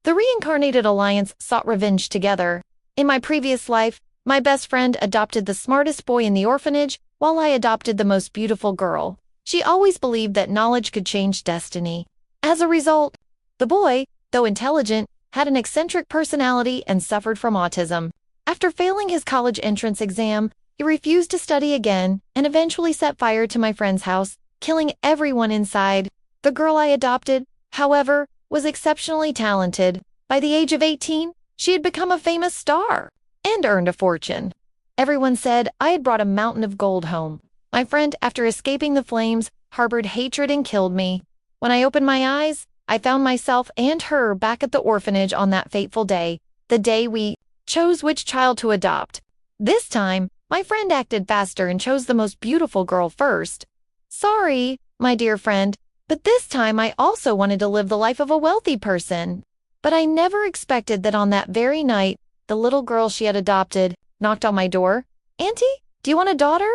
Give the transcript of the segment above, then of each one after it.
The reincarnated alliance sought revenge together. In my previous life, my best friend adopted the smartest boy in the orphanage, while I adopted the most beautiful girl. She always believed that knowledge could change destiny. As a result, the boy, though intelligent, had an eccentric personality and suffered from autism. After failing his college entrance exam, he refused to study again and eventually set fire to my friend's house, killing everyone inside. The girl I adopted, however, was exceptionally talented. By the age of 18, she had become a famous star and earned a fortune. Everyone said I had brought a mountain of gold home. My friend, after escaping the flames, harbored hatred and killed me. When I opened my eyes, I found myself and her back at the orphanage on that fateful day, the day we chose which child to adopt. This time, my friend acted faster and chose the most beautiful girl first. Sorry, my dear friend, but this time I also wanted to live the life of a wealthy person. But I never expected that on that very night, the little girl she had adopted knocked on my door. "Auntie, do you want a daughter?"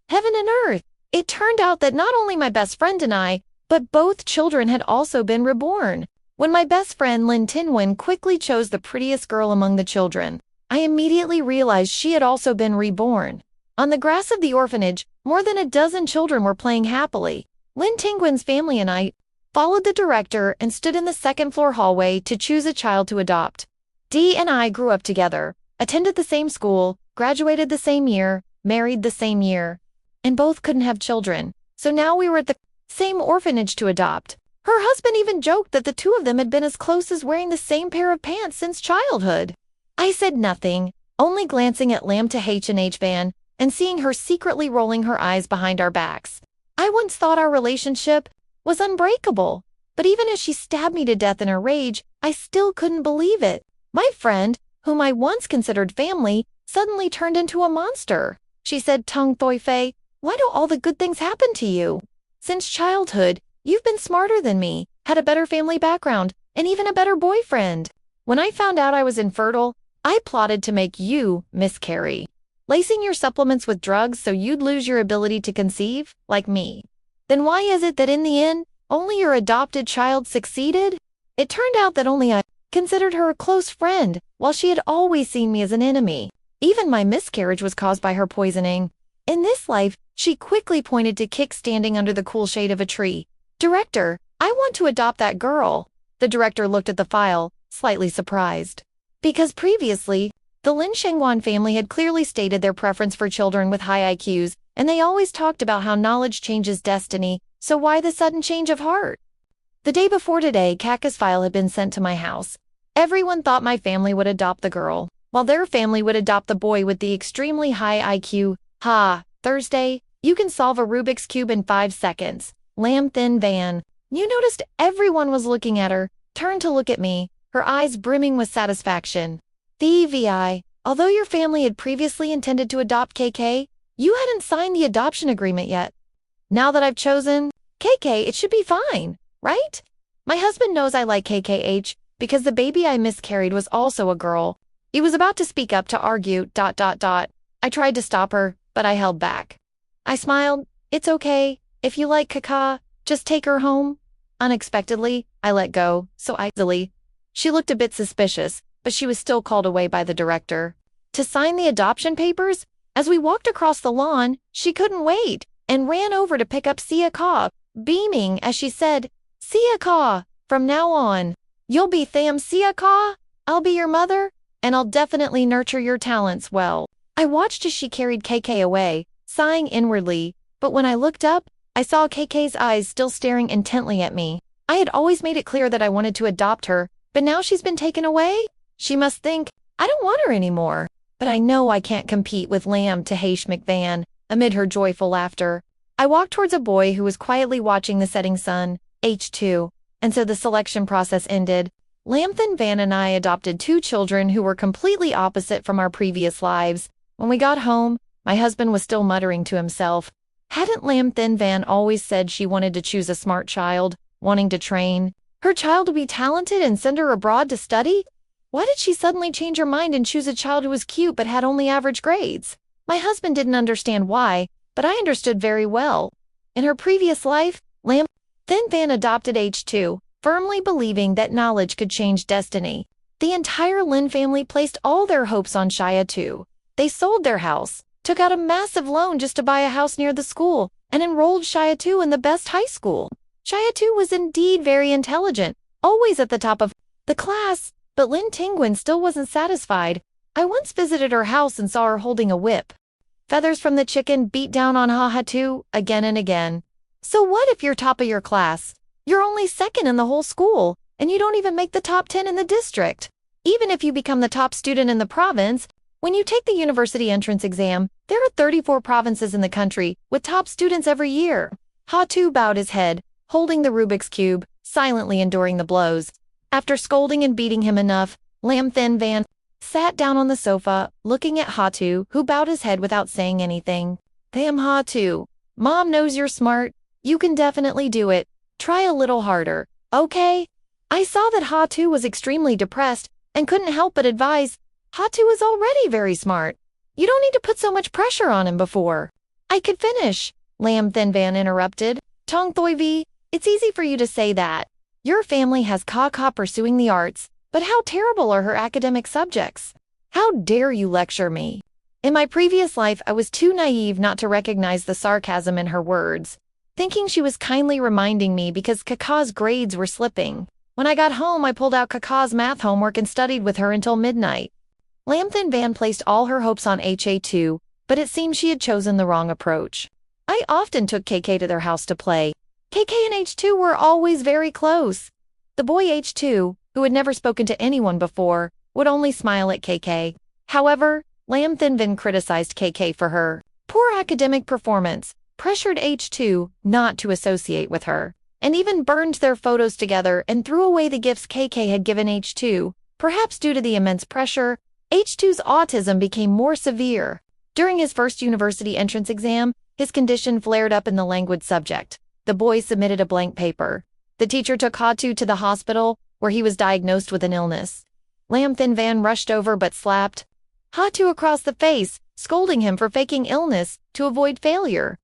Heaven and earth! It turned out that not only my best friend and I, but both children had also been reborn. When my best friend Lin Tinwen quickly chose the prettiest girl among the children, I immediately realized she had also been reborn. On the grass of the orphanage, more than a dozen children were playing happily. Lin Tinwen's family and I followed the director and stood in the second-floor hallway to choose a child to adopt. Dee and I grew up together, attended the same school, graduated the same year, married the same year, and both couldn't have children. So now we were at the same orphanage to adopt. Her husband even joked that the two of them had been as close as wearing the same pair of pants since childhood. I said nothing, only glancing at Lam to H&H Van and seeing her secretly rolling her eyes behind our backs. I once thought our relationship was unbreakable, but even as she stabbed me to death in her rage, I still couldn't believe it. My friend, whom I once considered family, suddenly turned into a monster. She said, "Tung Thoi Fei, why do all the good things happen to you? Since childhood, you've been smarter than me, had a better family background, and even a better boyfriend. When I found out I was infertile, I plotted to make you miscarry, lacing your supplements with drugs so you'd lose your ability to conceive, like me. Then why is it that in the end, only your adopted child succeeded?" It turned out that only I considered her a close friend, while she had always seen me as an enemy. Even my miscarriage was caused by her poisoning. In this life, she quickly pointed to Kick standing under the cool shade of a tree. "Director, I want to adopt that girl." The director looked at the file, slightly surprised. Because previously, the Lin Shengwan family had clearly stated their preference for children with high IQs, and they always talked about how knowledge changes destiny, so why the sudden change of heart? The day before today, Kaka's file had been sent to my house. Everyone thought my family would adopt the girl, while their family would adopt the boy with the extremely high IQ. Thursday, you can solve a Rubik's Cube in 5 seconds. Lam Thin Van. You noticed everyone was looking at her, turned to look at me, her eyes brimming with satisfaction. "VI, although your family had previously intended to adopt KK, you hadn't signed the adoption agreement yet. Now that I've chosen KK, it should be fine, right? My husband knows I like KKH because the baby I miscarried was also a girl." He was about to speak up to argue. I tried to stop her, but I held back. I smiled. "It's okay. If you like Kaka, just take her home." Unexpectedly, I let go, so she looked a bit suspicious, but she was still called away by the director to sign the adoption papers. As we walked across the lawn, she couldn't wait and ran over to pick up Sia Ka, beaming as she said, "Sia Ka, from now on, you'll be Tham Sia Ka. I'll be your mother, and I'll definitely nurture your talents well." I watched as she carried KK away, sighing inwardly, but when I looked up, I saw KK's eyes still staring intently at me. I had always made it clear that I wanted to adopt her, but now she's been taken away? She must think, I don't want her anymore. But I know I can't compete with Lam to Haish McVan. Amid her joyful laughter, I walked towards a boy who was quietly watching the setting sun, H2, and so the selection process ended. Lam Thin Van and I adopted 2 children who were completely opposite from our previous lives. When we got home, my husband was still muttering to himself. Hadn't Lam Thin Van always said she wanted to choose a smart child, wanting to train her child to be talented and send her abroad to study? Why did she suddenly change her mind and choose a child who was cute but had only average grades? My husband didn't understand why, but I understood very well. In her previous life, Lam Thin Van adopted H2. firmly believing that knowledge could change destiny. The entire Lin family placed all their hopes on Shia Tu. They sold their house, took out a massive loan just to buy a house near the school, and enrolled Shia Tu in the best high school. Shia Tu was indeed very intelligent, always at the top of the class, but Lin Tingwen still wasn't satisfied. I once visited her house and saw her holding a whip. Feathers from the chicken beat down on Ha Tu again and again. So what if you're top of your class? You're only second in the whole school, and you don't even make the top 10 in the district. Even if you become the top student in the province, when you take the university entrance exam, there are 34 provinces in the country, with top students every year. Ha Tu bowed his head, holding the Rubik's Cube, silently enduring the blows. After scolding and beating him enough, Lam Thin Van sat down on the sofa, looking at Ha Tu, who bowed his head without saying anything. Damn Ha Tu, Mom knows you're smart. You can definitely do it. Try a little harder, okay? I saw that Ha Tu was extremely depressed and couldn't help but advise, Ha Tu is already very smart. You don't need to put so much pressure on him before I could finish. Lam Thin Van interrupted. Tong Thoi Vi, it's easy for you to say that. Your family has Ka pursuing the arts, but how terrible are her academic subjects? How dare you lecture me? In my previous life, I was too naive not to recognize the sarcasm in her words, thinking she was kindly reminding me because Kaka's grades were slipping. When I got home, I pulled out Kaka's math homework and studied with her until midnight. Lam Thin Van placed all her hopes on HA2, but it seemed she had chosen the wrong approach. I often took KK to their house to play. KK and H2 were always very close. The boy H2, who had never spoken to anyone before, would only smile at KK. However, Lam Thin Van criticized KK for her poor academic performance, pressured H2 not to associate with her, and even burned their photos together and threw away the gifts KK had given H2. Perhaps due to the immense pressure, H2's autism became more severe. During his first university entrance exam, his condition flared up in the language subject. The boy submitted a blank paper. The teacher took Ha-Tu to the hospital, where he was diagnosed with an illness. Lam Thin Van rushed over but slapped Ha-Tu across the face, scolding him for faking illness to avoid failure.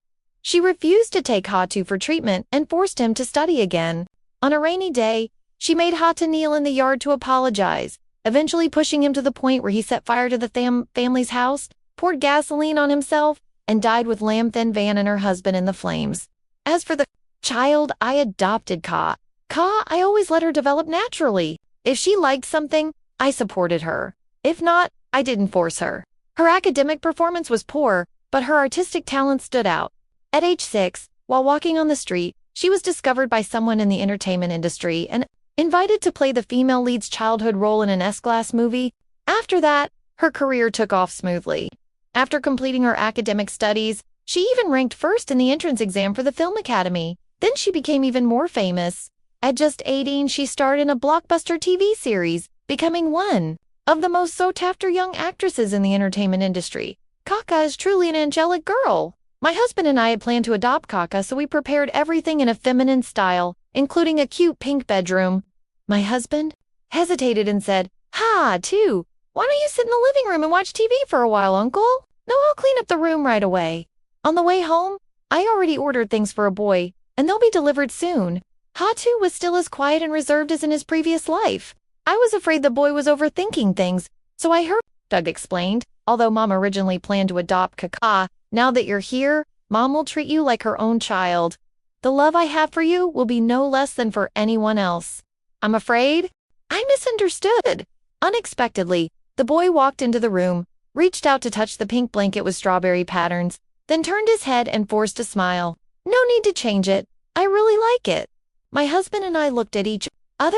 She refused to take Ha-Tu for treatment and forced him to study again. On a rainy day, she made Ha-Tu kneel in the yard to apologize, eventually pushing him to the point where he set fire to the family's house, poured gasoline on himself, and died with Lam Thin Van and her husband in the flames. As for the child, I adopted Ka. I always let her develop naturally. If she liked something, I supported her. If not, I didn't force her. Her academic performance was poor, but her artistic talent stood out. At age 6, while walking on the street, she was discovered by someone in the entertainment industry and invited to play the female lead's childhood role in an S-Class movie. After that, her career took off smoothly. After completing her academic studies, she even ranked first in the entrance exam for the Film Academy. Then she became even more famous. At just 18, she starred in a blockbuster TV series, becoming one of the most sought-after young actresses in the entertainment industry. Kaka is truly an angelic girl. My husband and I had planned to adopt Kaka, so we prepared everything in a feminine style, including a cute pink bedroom. My husband hesitated and said, Ha-Tu, why don't you sit in the living room and watch TV for a while, Uncle? No, I'll clean up the room right away. On the way home, I already ordered things for a boy, and they'll be delivered soon. Ha-Tu was still as quiet and reserved as in his previous life. I was afraid the boy was overthinking things, so I heard, Doug explained. Although Mom originally planned to adopt Kaka, now that you're here, Mom will treat you like her own child. The love I have for you will be no less than for anyone else. I'm afraid I misunderstood. Unexpectedly, the boy walked into the room, reached out to touch the pink blanket with strawberry patterns, then turned his head and forced a smile. No need to change it. I really like it. My husband and I looked at each other.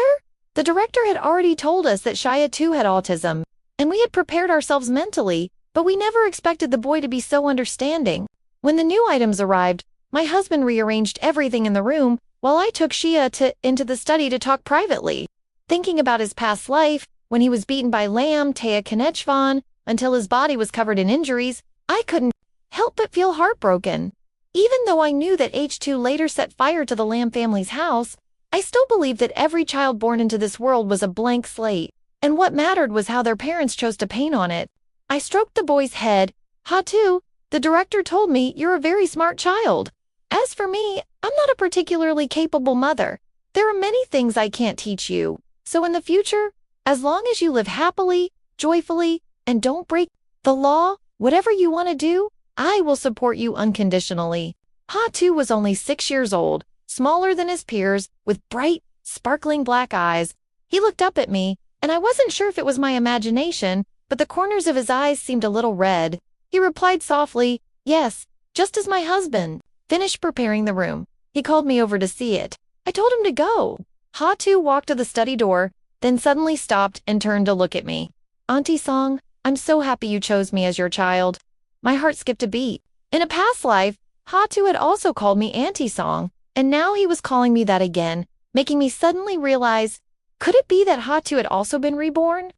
The director had already told us that Shia too had autism, and we had prepared ourselves mentally, but we never expected the boy to be so understanding. When the new items arrived, my husband rearranged everything in the room while I took Shia into the study to talk privately. Thinking about his past life, when he was beaten by Lam Tea Kanechvan until his body was covered in injuries, I couldn't help but feel heartbroken. Even though I knew that H2 later set fire to the Lam family's house, I still believed that every child born into this world was a blank slate, and what mattered was how their parents chose to paint on it. I stroked the boy's head. Ha-Tu, the director told me you're a very smart child. As for me, I'm not a particularly capable mother. There are many things I can't teach you. So in the future, as long as you live happily, joyfully, and don't break the law, whatever you want to do, I will support you unconditionally. Ha-Tu was only 6 years old, smaller than his peers, with bright, sparkling black eyes. He looked up at me, and I wasn't sure if it was my imagination, but the corners of his eyes seemed a little red. He replied softly, "Yes, just as my husband." Finished preparing the room. He called me over to see it. I told him to go. Ha-Tu walked to the study door, then suddenly stopped and turned to look at me. "Auntie Song, I'm so happy you chose me as your child." My heart skipped a beat. In a past life, Ha-Tu had also called me Auntie Song, and now he was calling me that again, making me suddenly realize, could it be that Ha-Tu had also been reborn?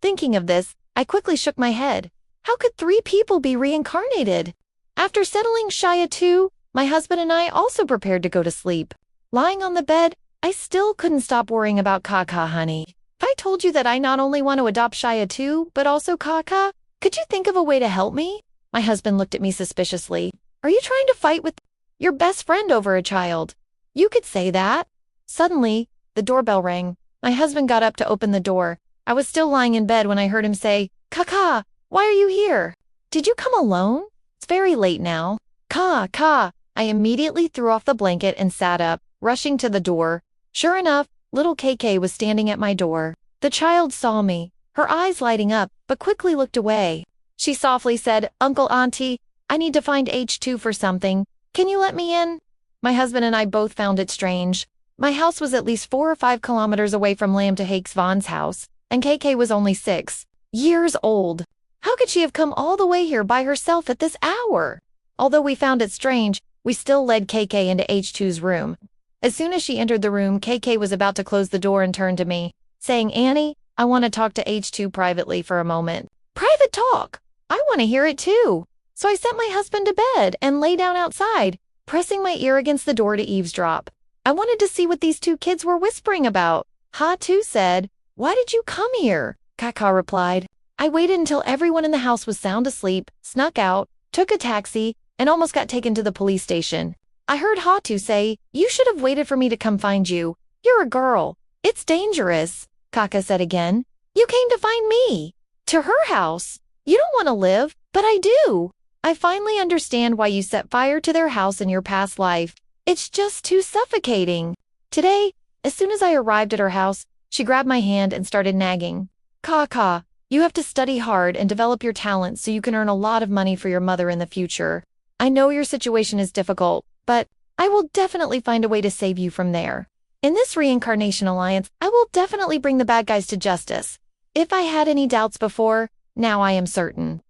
Thinking of this, I quickly shook my head. How could 3 people be reincarnated? After settling Shia-Tu, my husband and I also prepared to go to sleep. Lying on the bed, I still couldn't stop worrying about Kaka, honey. If I told you that I not only want to adopt Shia-Tu, but also Kaka, could you think of a way to help me? My husband looked at me suspiciously. Are you trying to fight with your best friend over a child? You could say that. Suddenly, the doorbell rang. My husband got up to open the door. I was still lying in bed when I heard him say, "Kaka, why are you here? Did you come alone? It's very late now." Ka. I immediately threw off the blanket and sat up, rushing to the door. Sure enough, little KK was standing at my door. The child saw me, her eyes lighting up, but quickly looked away. She softly said, "Uncle, Auntie, I need to find H2 for something. Can you let me in?" My husband and I both found it strange. My house was at least 4 or 5 kilometers away from Lam Tahak's Vaughn's house, and KK was only 6 years old. How could she have come all the way here by herself at this hour? Although we found it strange, we still led KK into H2's room. As soon as she entered the room, KK was about to close the door and turned to me, saying, "Annie, I want to talk to H2 privately for a moment." Private talk? I want to hear it too. So I sent my husband to bed and lay down outside, pressing my ear against the door to eavesdrop. I wanted to see what these 2 kids were whispering about. Ha-Tu said, "Why did you come here?" Kaka replied, "I waited until everyone in the house was sound asleep, snuck out, took a taxi, and almost got taken to the police station. I heard Ha-Tu say, 'You should have waited for me to come find you. You're a girl. It's dangerous.'" Kaka said again, "You came to find me. To her house. You don't want to live, but I do. I finally understand why you set fire to their house in your past life. It's just too suffocating." Today, as soon as I arrived at her house, she grabbed my hand and started nagging. "Kaka, you have to study hard and develop your talents so you can earn a lot of money for your mother in the future. I know your situation is difficult, but I will definitely find a way to save you from there. In this reincarnation alliance, I will definitely bring the bad guys to justice. If I had any doubts before, now I am certain."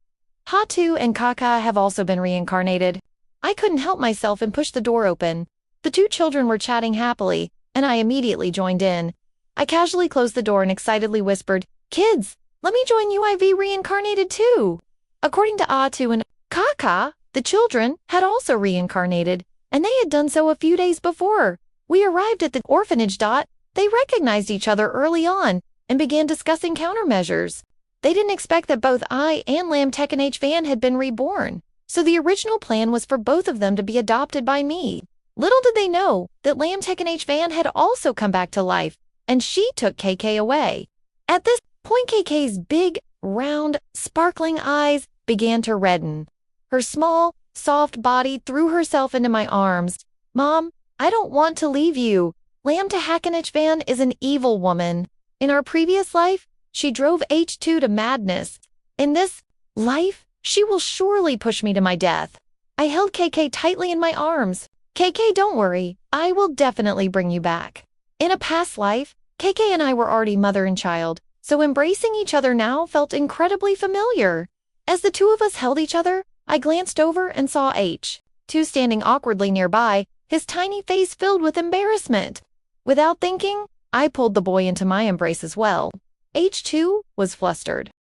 Ha-Tu and Kaka have also been reincarnated. I couldn't help myself and pushed the door open. The 2 children were chatting happily, and I immediately joined in. I casually closed the door and excitedly whispered, "Kids, let me join you. I've reincarnated too." According to Ha-Tu and Kaka, the children had also reincarnated, and they had done so a few days before. We arrived at the orphanage. They recognized each other early on and began discussing countermeasures. They didn't expect that both I and Lam Tahak Van had been reborn, so the original plan was for both of them to be adopted by me. Little did they know that Lam Tahak Van had also come back to life, and she took KK away. At this point, KK's big, round, sparkling eyes began to redden. Her small, soft body threw herself into my arms. "Mom, I don't want to leave you. Lam Tahak Van is an evil woman. In our previous life, she drove H2 to madness. In this life, she will surely push me to my death." I held KK tightly in my arms. "KK, don't worry. I will definitely bring you back." In a past life, KK and I were already mother and child, so embracing each other now felt incredibly familiar. As the 2 of us held each other, I glanced over and saw H2 standing awkwardly nearby, his tiny face filled with embarrassment. Without thinking, I pulled the boy into my embrace as well. H2 was flustered.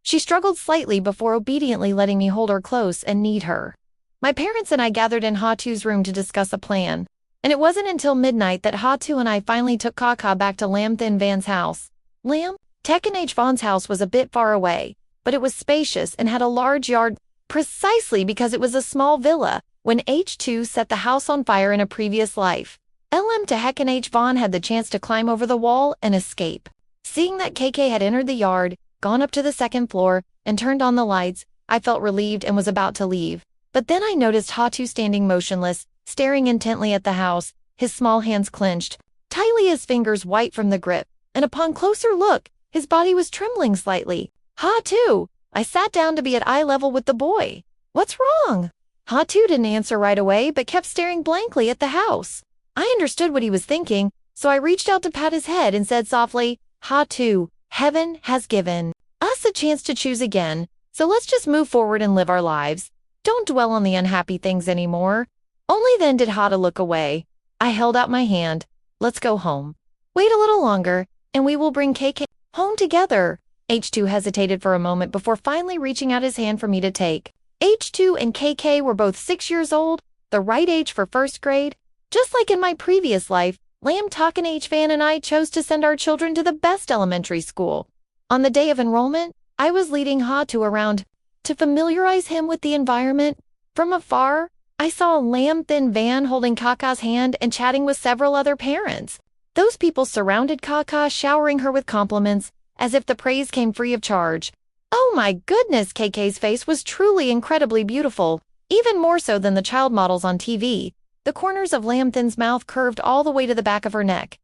She struggled slightly before obediently letting me hold her close and knead her. My parents and I gathered in Ha-Tu's room to discuss a plan, and it wasn't until midnight that Ha-Tu and I finally took Kaka back to Lam Thin Van's house. Lam Tahak Van's house was a bit far away, but it was spacious and had a large yard precisely because it was a small villa when H2 set the house on fire in a previous life. LM to Heckin' H. Vaughn had the chance to climb over the wall and escape. Seeing that KK had entered the yard, gone up to the second floor, and turned on the lights, I felt relieved and was about to leave. But then I noticed Hatu standing motionless, staring intently at the house, his small hands clenched, tightly, his fingers white from the grip, and upon closer look, his body was trembling slightly. Hatu! I sat down to be at eye level with the boy. What's wrong? Hatu didn't answer right away, but kept staring blankly at the house. I understood what he was thinking, so I reached out to pat his head and said softly, Hatu, heaven has given us a chance to choose again, so let's just move forward and live our lives. Don't dwell on the unhappy things anymore. Only then did Hata look away. I held out my hand. Let's go home. Wait a little longer, and we will bring KK home together. H2 hesitated for a moment before finally reaching out his hand for me to take. H2 and KK were both 6 years old, the right age for first grade. Just like in my previous life, Lam Talkin' H. Van and I chose to send our children to the best elementary school. On the day of enrollment, I was leading Hatu around to familiarize him with the environment. From afar, I saw Lam Thin Van holding Kaka's hand and chatting with several other parents. Those people surrounded Kaka, showering her with compliments, as if the praise came free of charge. Oh my goodness, KK's face was truly incredibly beautiful, even more so than the child models on TV. The corners of Lam Thin's mouth curved all the way to the back of her neck.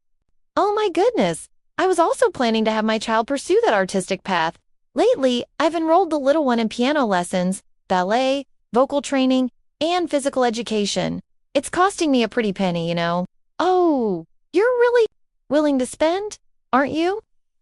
Oh my goodness, I was also planning to have my child pursue that artistic path. Lately, I've enrolled the little one in piano lessons, ballet, vocal training, and physical education. It's costing me a pretty penny, you know. Oh, you're really willing to spend, aren't you?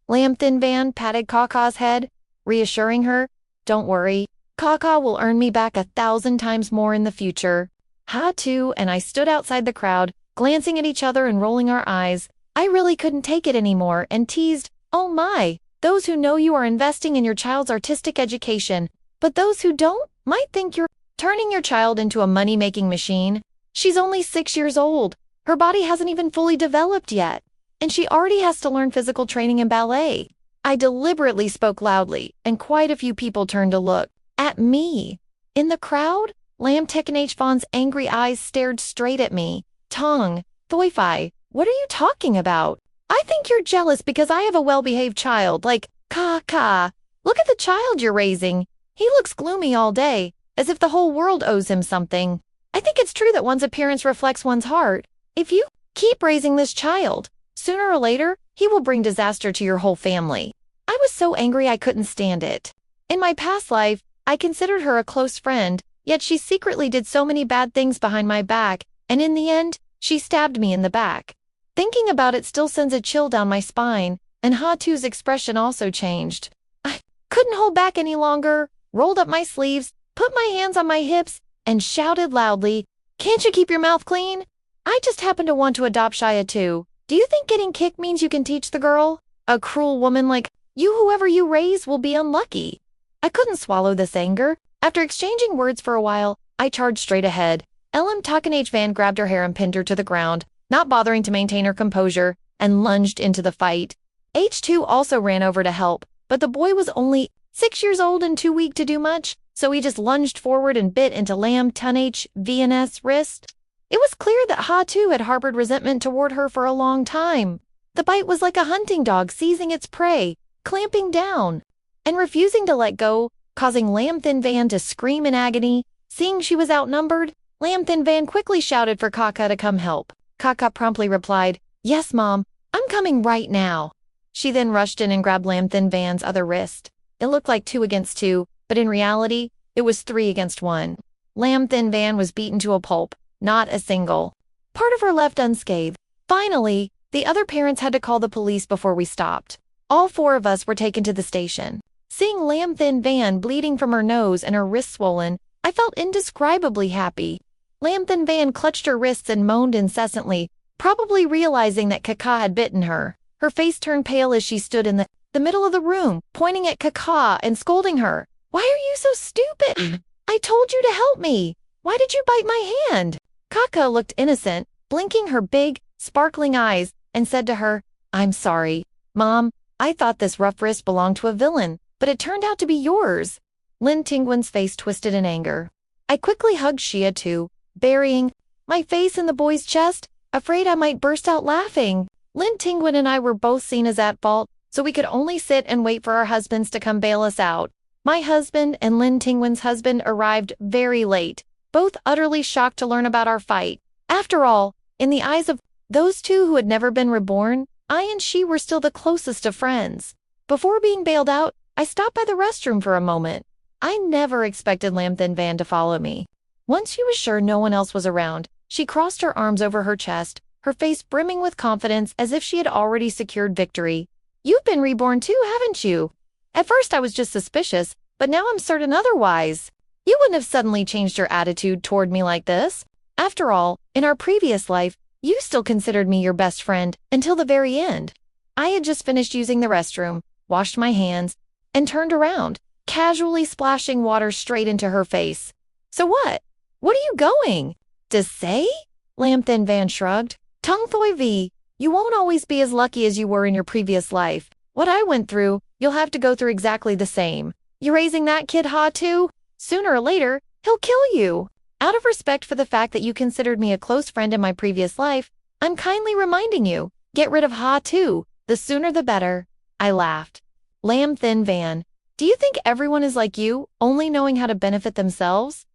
Lam Thin Van patted Kaka's head, reassuring her, don't worry, Kaka will earn me back 1,000 times more in the future. Hatu and I stood outside the crowd, glancing at each other and rolling our eyes. I really couldn't take it anymore and teased, oh my, those who know you are investing in your child's artistic education, but those who don't might think you're turning your child into a money-making machine. She's only 6 years old. Her body hasn't even fully developed yet, and she already has to learn physical training and ballet. I deliberately spoke loudly, and quite a few people turned to look at me. In the crowd, Lam Talkin' H. Vaughn's angry eyes stared straight at me. Tong, Thoifai, what are you talking about? I think you're jealous because I have a well-behaved child, like Kaka. Look at the child you're raising. He looks gloomy all day, as if the whole world owes him something. I think it's true that one's appearance reflects one's heart. If you keep raising this child, sooner or later, he will bring disaster to your whole family. I was so angry I couldn't stand it. In my past life, I considered her a close friend, yet she secretly did so many bad things behind my back, and in the end, she stabbed me in the back. Thinking about it still sends a chill down my spine, and Hatu's expression also changed. I couldn't hold back any longer, rolled up my sleeves, put my hands on my hips, and shouted loudly, "Can't you keep your mouth clean? I just happen to want to adopt Shia too. Do you think getting kicked means you can teach the girl? A cruel woman like you, whoever you raise, will be unlucky." I couldn't swallow this anger. After exchanging words for a while, I charged straight ahead. Lam Talkin' H. Van grabbed her hair and pinned her to the ground, not bothering to maintain her composure, and lunged into the fight. H2 also ran over to help, but the boy was only 6 years old and too weak to do much, so he just lunged forward and bit into Lam Talkin' H. V's wrist. It was clear that Hatu had harbored resentment toward her for a long time. The bite was like a hunting dog seizing its prey, clamping down, and refusing to let go, causing Lam Thin Van to scream in agony. Seeing she was outnumbered, Lam Thin Van quickly shouted for Kaka to come help. Kaka promptly replied, "Yes, Mom, I'm coming right now." She then rushed in and grabbed Lam Thin Van's other wrist. It looked like 2 against 2, but in reality, it was 3 against 1. Lam Thin Van was beaten to a pulp, not a single part of her left unscathed. Finally, the other parents had to call the police before we stopped. All 4 of us were taken to the station. Seeing Lam Thin Van bleeding from her nose and her wrist swollen, I felt indescribably happy. Lam Thin Van clutched her wrists and moaned incessantly, probably realizing that Kaka had bitten her. Her face turned pale as she stood in the middle of the room, pointing at Kaka and scolding her. "Why are you so stupid? I told you to help me. Why did you bite my hand?" Kaka looked innocent, blinking her big, sparkling eyes, and said to her, "I'm sorry, Mom. I thought this rough wrist belonged to a villain, but it turned out to be yours." Lin Tingwen's face twisted in anger. I quickly hugged Shia too, burying my face in the boy's chest, afraid I might burst out laughing. Lynn Tingwin and I were both seen as at fault, so we could only sit and wait for our husbands to come bail us out. My husband and Lynn Tingwin's husband arrived very late, both utterly shocked to learn about our fight. After all, in the eyes of those two who had never been reborn, I and she were still the closest of friends. Before being bailed out, I stopped by the restroom for a moment. I never expected Lambthin Van to follow me. Once she was sure no one else was around, she crossed her arms over her chest, her face brimming with confidence as if she had already secured victory. "You've been reborn too, haven't you? At first I was just suspicious, but now I'm certain otherwise. You wouldn't have suddenly changed your attitude toward me like this. After all, in our previous life, you still considered me your best friend until the very end." I had just finished using the restroom, washed my hands, and turned around, casually splashing water straight into her face. "So what? What are you going to say?" Lambthin Van shrugged. "Tung Thoi V, you won't always be as lucky as you were in your previous life. What I went through, you'll have to go through exactly the same. You raising that kid Ha too? Sooner or later, he'll kill you. Out of respect for the fact that you considered me a close friend in my previous life, I'm kindly reminding you, get rid of Ha too. The sooner the better." I laughed. "Lambthin Van, do you think everyone is like you, only knowing how to benefit themselves?"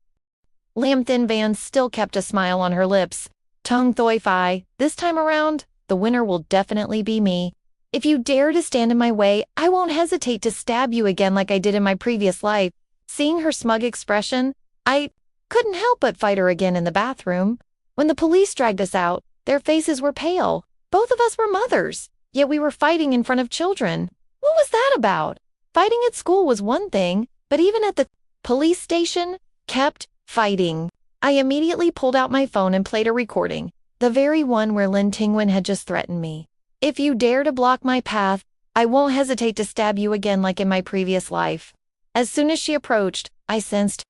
Lambthin Van still kept a smile on her lips. "Tung Thoi Phi, this time around, the winner will definitely be me. If you dare to stand in my way, I won't hesitate to stab you again like I did in my previous life." Seeing her smug expression, I couldn't help but fight her again in the bathroom. When the police dragged us out, their faces were pale. Both of us were mothers, yet we were fighting in front of children. What was that about? Fighting at school was one thing, but even at the police station, kept fighting. I immediately pulled out my phone and played a recording, the very one where Lynn Tingwin had just threatened me. "If you dare to block my path, I won't hesitate to stab you again like in my previous life." As soon as she approached, I sensed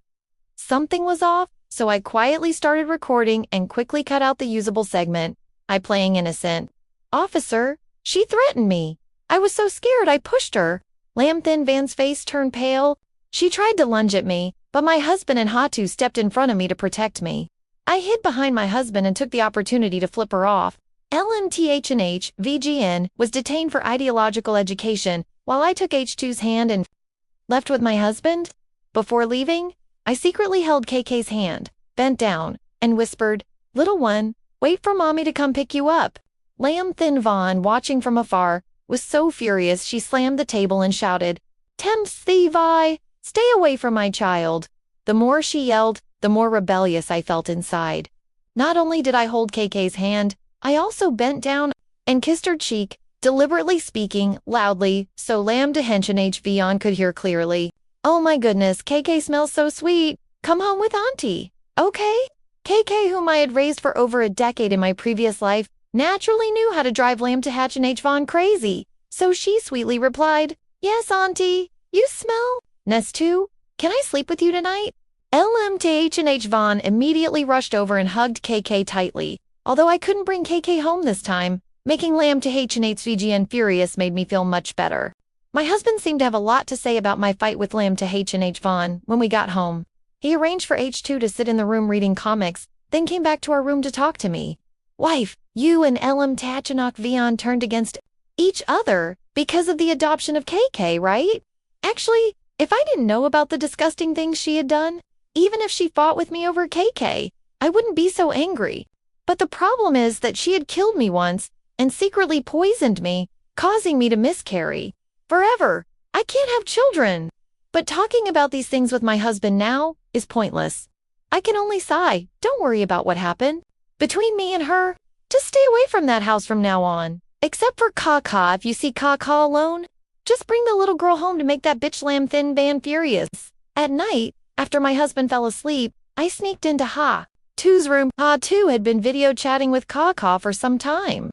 something was off, so I quietly started recording and quickly cut out the usable segment. I playing innocent. "Officer, she threatened me. I was so scared I pushed her." Lambthin Van's face turned pale. She tried to lunge at me, but my husband and Hatu stepped in front of me to protect me. I hid behind my husband and took the opportunity to flip her off. LMTHNH VGN was detained for ideological education, while I took H2's hand and left with my husband. Before leaving, I secretly held KK's hand, bent down, and whispered, "Little one, wait for mommy to come pick you up." Lambthin Van, watching from afar, was so furious she slammed the table and shouted, "Temps Thevi, stay away from my child." The more she yelled, the more rebellious I felt inside. Not only did I hold KK's hand, I also bent down and kissed her cheek, deliberately speaking loudly so Lam Dehension HVon could hear clearly. "Oh my goodness, KK smells so sweet. Come home with Auntie, okay?" KK, whom I had raised for over a decade in my previous life, naturally knew how to drive Lam Dehension HVon crazy, so she sweetly replied, "Yes, Auntie, you smell nice too. Can I sleep with you tonight?" LMTHNH Vaughn immediately rushed over and hugged KK tightly. Although I couldn't bring KK home this time, making Lam to HNHVGN furious made me feel much better. My husband seemed to have a lot to say about my fight with Lam to HNH Vaughn when we got home. He arranged for H2 to sit in the room reading comics, then came back to our room to talk to me. "Wife, you and LM Tachanok Vion turned against each other because of the adoption of KK, right?" Actually, if I didn't know about the disgusting things she had done, even if she fought with me over KK, I wouldn't be so angry. But the problem is that she had killed me once and secretly poisoned me, causing me to miscarry. Forever, I can't have children. But talking about these things with my husband now is pointless. I can only sigh. Don't worry about what happened. Between me and her, just stay away from that house from now on. Except for Kaka, if you see Kaka alone, just bring the little girl home to make that bitch Lambthin Van furious. At night, after my husband fell asleep, I sneaked into Ha-Tu's room. Ha-Tu had been video chatting with Kaka for some time.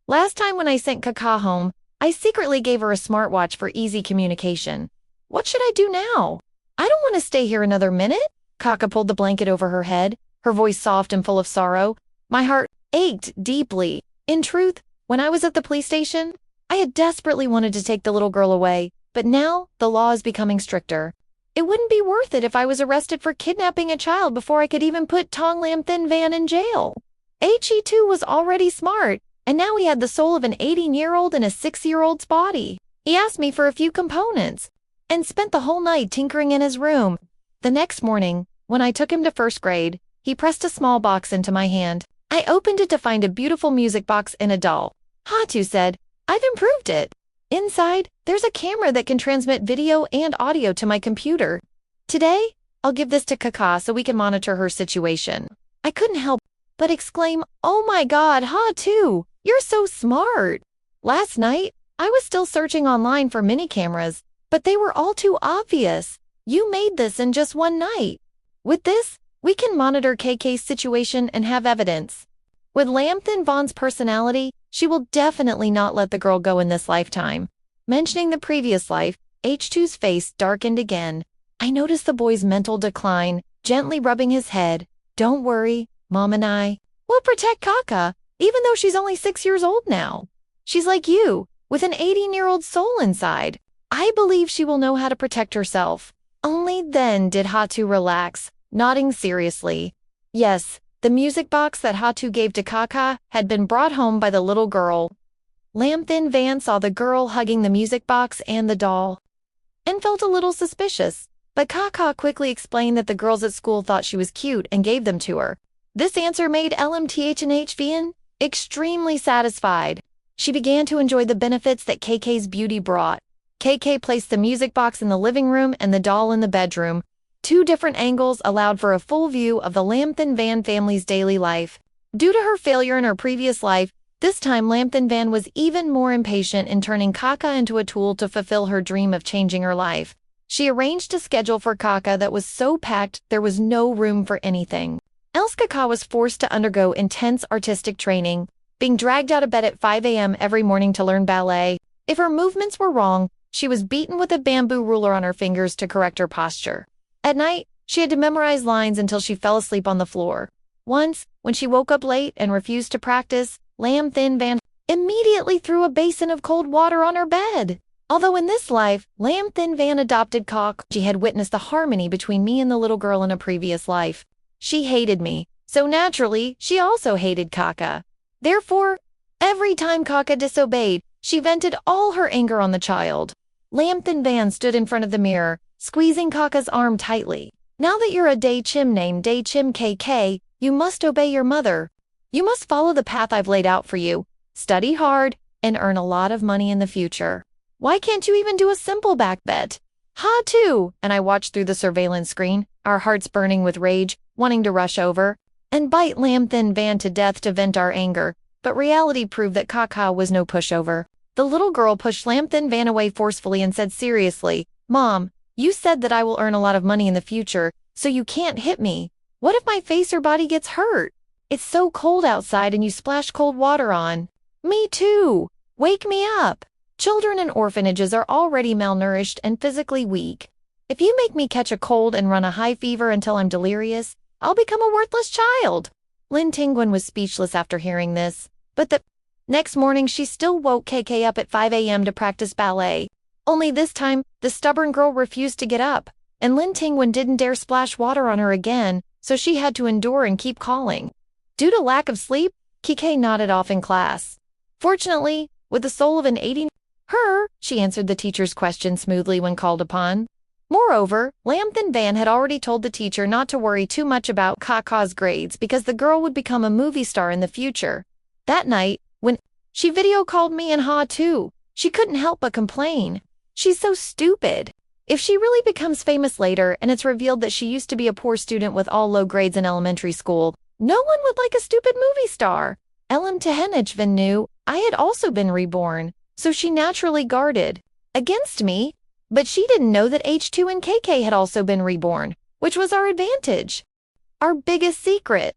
Last time when I sent Kaka home, I secretly gave her a smartwatch for easy communication. What should I do now? I don't want to stay here another minute. Kaka pulled the blanket over her head, her voice soft and full of sorrow. My heart ached deeply. In truth, when I was at the police station, I had desperately wanted to take the little girl away, but now the law is becoming stricter. It wouldn't be worth it if I was arrested for kidnapping a child before I could even put Tong Lam Thin Van in jail. HE2 was already smart, and now he had the soul of an 18-year-old in a 6-year-old's body. He asked me for a few components and spent the whole night tinkering in his room. The next morning, when I took him to first grade, he pressed a small box into my hand. I opened it to find a beautiful music box and a doll. Hatu said, "I've improved it. Inside, there's a camera that can transmit video and audio to my computer. Today, I'll give this to Kaka so we can monitor her situation." I couldn't help but exclaim, "Oh my God, Hatu, you're so smart." Last night, I was still searching online for mini cameras, but they were all too obvious. You made this in just one night. With this, we can monitor KK's situation and have evidence. With Lamthan Vaughn's personality, she will definitely not let the girl go in this lifetime. Mentioning the previous life, H2's face darkened again. I noticed the boy's mental decline, gently rubbing his head. "Don't worry, Mom and I will protect Kaka, even though she's only 6 years old now. She's like you, with an 18-year-old soul inside. I believe she will know how to protect herself." Only then did Hatu relax, nodding seriously. Yes, the music box that Hatu gave to Kaka had been brought home by the little girl. Lamthan Van saw the girl hugging the music box and the doll, and felt a little suspicious, but Kaka quickly explained that the girls at school thought she was cute and gave them to her. This answer made LMTHNHVN extremely satisfied. She began to enjoy the benefits that KK's beauty brought. KK placed the music box in the living room and the doll in the bedroom. 2 different angles allowed for a full view of the Lamthan Van family's daily life. Due to her failure in her previous life, this time Lamthan Van was even more impatient in turning Kaka into a tool to fulfill her dream of changing her life. She arranged a schedule for Kaka that was so packed there was no room for anything. Else Kaka was forced to undergo intense artistic training, being dragged out of bed at 5 a.m. every morning to learn ballet. If her movements were wrong, she was beaten with a bamboo ruler on her fingers to correct her posture. At night, she had to memorize lines until she fell asleep on the floor. Once, when she woke up late and refused to practice, Lamthan Van immediately threw a basin of cold water on her bed. Although in this life, Lamthan Van adopted Kaka, she had witnessed the harmony between me and the little girl in a previous life. She hated me, so naturally, she also hated Kaka. Therefore, every time Kaka disobeyed, she vented all her anger on the child. Lamthan Van stood in front of the mirror, squeezing Kaka's arm tightly. "Now that you're a Day Chim named Day Chim KK, you must obey your mother. You must follow the path I've laid out for you, study hard, and earn a lot of money in the future. Why can't you even do a simple back bet?" Hatu, and I watched through the surveillance screen, our hearts burning with rage, wanting to rush over and bite Lamthan Van to death to vent our anger, but reality proved that Kaka was no pushover. The little girl pushed Lamthan Van away forcefully and said seriously, "Mom, you said that I will earn a lot of money in the future, so you can't hit me. What if my face or body gets hurt? It's so cold outside and you splash cold water on." "Me too. Wake me up." Children in orphanages are already malnourished and physically weak. If you make me catch a cold and run a high fever until I'm delirious, I'll become a worthless child. Lin Tingwen was speechless after hearing this, but the next morning she still woke KK up at 5 a.m. to practice ballet. Only this time, the stubborn girl refused to get up, and Lin Tingwen didn't dare splash water on her again, so she had to endure and keep calling. Due to lack of sleep, KK nodded off in class. Fortunately, with the soul of an 18 her, she answered the teacher's question smoothly when called upon. Moreover, Lamthan Van had already told the teacher not to worry too much about Kaka's grades because the girl would become a movie star in the future. That night, when she video called me and Hatu, she couldn't help but complain. "She's so stupid. If she really becomes famous later and it's revealed that she used to be a poor student with all low grades in elementary school, no one would like a stupid movie star." Ellen Tehenijven knew I had also been reborn, so she naturally guarded against me, but she didn't know that H2 and KK had also been reborn, which was our advantage, our biggest secret.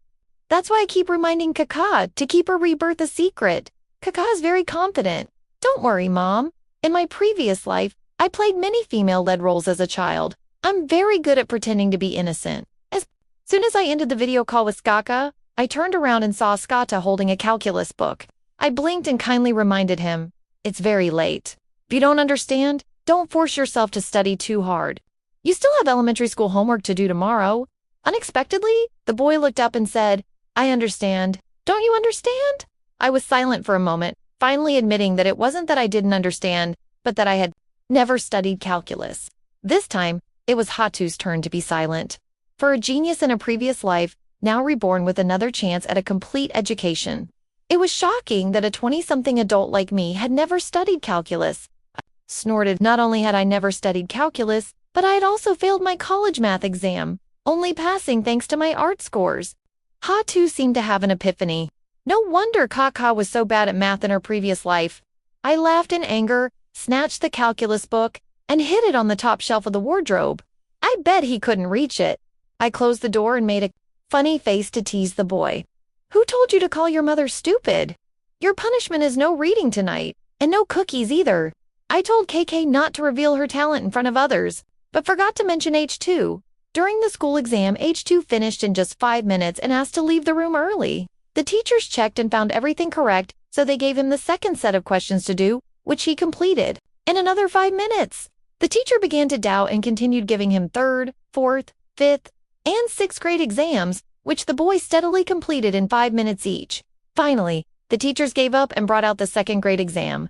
That's why I keep reminding Kaka to keep her rebirth a secret. Kaka is very confident. "Don't worry, Mom. In my previous life, I played many female-led roles as a child. I'm very good at pretending to be innocent." As soon as I ended the video call with Skaka, I turned around and saw Skata holding a calculus book. I blinked and kindly reminded him, "It's very late. If you don't understand, don't force yourself to study too hard. You still have elementary school homework to do tomorrow." Unexpectedly, the boy looked up and said, "I understand. Don't you understand? I was silent for a moment, finally admitting that it wasn't that I didn't understand, but that I had never studied calculus. This time, it was Hatu's turn to be silent. For a genius in a previous life, now reborn with another chance at a complete education. It was shocking that a 20-something adult like me had never studied calculus. I snorted. Not only had I never studied calculus, but I had also failed my college math exam, only passing thanks to my art scores. Hatu seemed to have an epiphany. No wonder Kaka was so bad at math in her previous life. I laughed in anger, snatched the calculus book, and hid it on the top shelf of the wardrobe. I bet he couldn't reach it. I closed the door and made a funny face to tease the boy. Who told you to call your mother stupid? Your punishment is no reading tonight, and no cookies either. I told KK not to reveal her talent in front of others, but forgot to mention H2. During the school exam, H2 finished in just 5 minutes and asked to leave the room early. The teachers checked and found everything correct, so they gave him the second set of questions to do, which he completed, in another 5 minutes. The teacher began to doubt and continued giving him 3rd, 4th, 5th, and 6th grade exams, which the boy steadily completed in 5 minutes each. Finally, the teachers gave up and brought out the 2nd grade exam.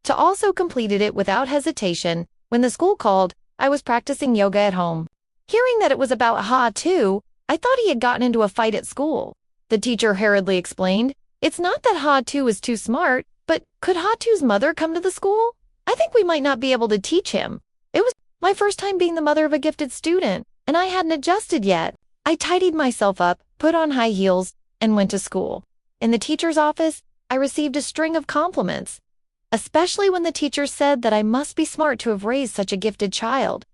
To also completed it without hesitation. When the school called, I was practicing yoga at home. Hearing that it was about Ha-Tu, I thought he had gotten into a fight at school. The teacher hurriedly explained, "It's not that Ha-Tu is too smart, but could Ha-Tu's mother come to the school? I think we might not be able to teach him." It was my first time being the mother of a gifted student, and I hadn't adjusted yet. I tidied myself up, put on high heels, and went to school. In the teacher's office, I received a string of compliments, especially when the teacher said that I must be smart to have raised such a gifted child.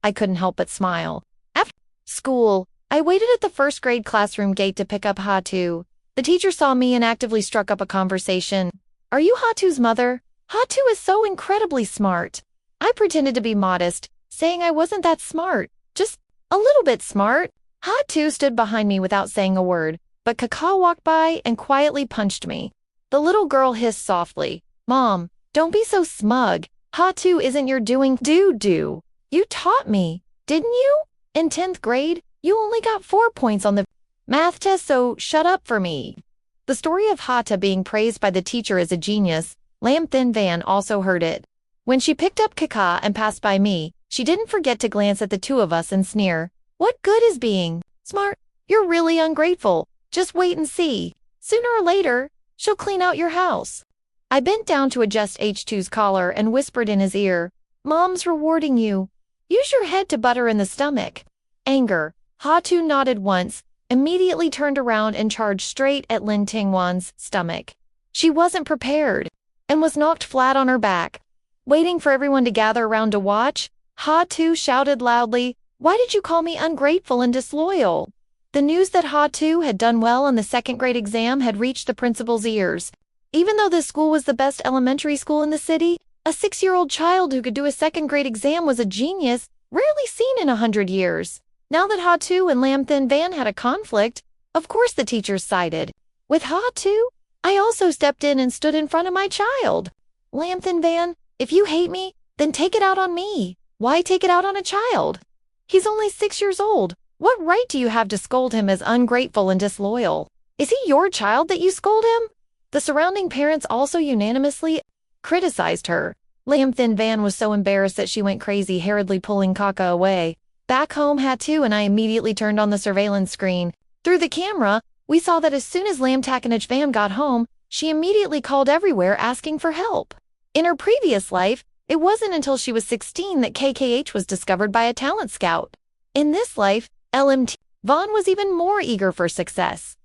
I couldn't help but smile. After school, I waited at the 1st grade classroom gate to pick up Hatu. The teacher saw me and actively struck up a conversation. "Are you Hatu's mother? Hatu is so incredibly smart." I pretended to be modest, saying I wasn't that smart, just a little bit smart. Hatu stood behind me without saying a word, but Kaka walked by and quietly punched me. The little girl hissed softly, "Mom, don't be so smug. Hatu isn't your doing doo-doo. You taught me, didn't you? In 10th grade, you only got 4 points on the math test, so shut up for me." The story of Hata being praised by the teacher as a genius, Lam Thin Van also heard it. When she picked up Kaka and passed by me, she didn't forget to glance at the two of us and sneer, "What good is being smart? You're really ungrateful. Just wait and see. Sooner or later, she'll clean out your house." I bent down to adjust H2's collar and whispered in his ear, "Mom's rewarding you. Use your head to butter in the stomach." Anger. Hatu nodded once, immediately turned around and charged straight at Lin Tingwan's stomach. She wasn't prepared and was knocked flat on her back. Waiting for everyone to gather around to watch, Hatu shouted loudly, "Why did you call me ungrateful and disloyal?" The news that Hatu had done well on the 2nd grade exam had reached the principal's ears. Even though this school was the best elementary school in the city, a 6-year-old child who could do a 2nd grade exam was a genius, rarely seen in 100 years. Now that Hatu and Lam Thin Van had a conflict, of course the teachers sided. With Hatu, I also stepped in and stood in front of my child. "Lam Thin Van, if you hate me, then take it out on me. Why take it out on a child? He's only 6 years old. What right do you have to scold him as ungrateful and disloyal? Is he your child that you scold him?" The surrounding parents also unanimously criticized her. Lam Thin Van was so embarrassed that she went crazy, hurriedly pulling Kaka away. Back home, Hatu and I immediately turned on the surveillance screen. Through the camera, we saw that as soon as Lam Takanaj Van got home, she immediately called everywhere asking for help. In her previous life, it wasn't until she was 16 that KKH was discovered by a talent scout. In this life, LMT Vaughn was even more eager for success.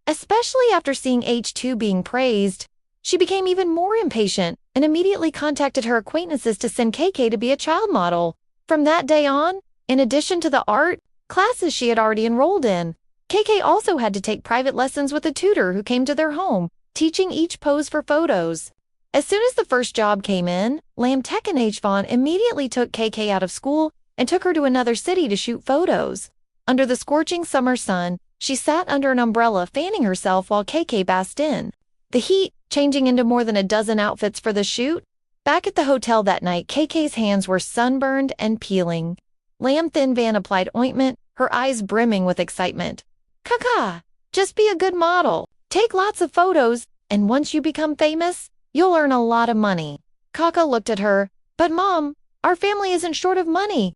Especially after seeing H2 being praised, she became even more impatient and immediately contacted her acquaintances to send KK to be a child model. From that day on, in addition to the art classes she had already enrolled in, KK also had to take private lessons with a tutor who came to their home, teaching each pose for photos. As soon as the first job came in, Lam Tech and H. Vaughn immediately took KK out of school and took her to another city to shoot photos. Under the scorching summer sun, she sat under an umbrella fanning herself while KK basked in the heat, changing into more than a dozen outfits for the shoot. Back at the hotel that night, KK's hands were sunburned and peeling. Lam Thin Van applied ointment, her eyes brimming with excitement. "Kaka, just be a good model. Take lots of photos, and once you become famous, you'll earn a lot of money. Kaka looked at her. But Mom, our family isn't short of money.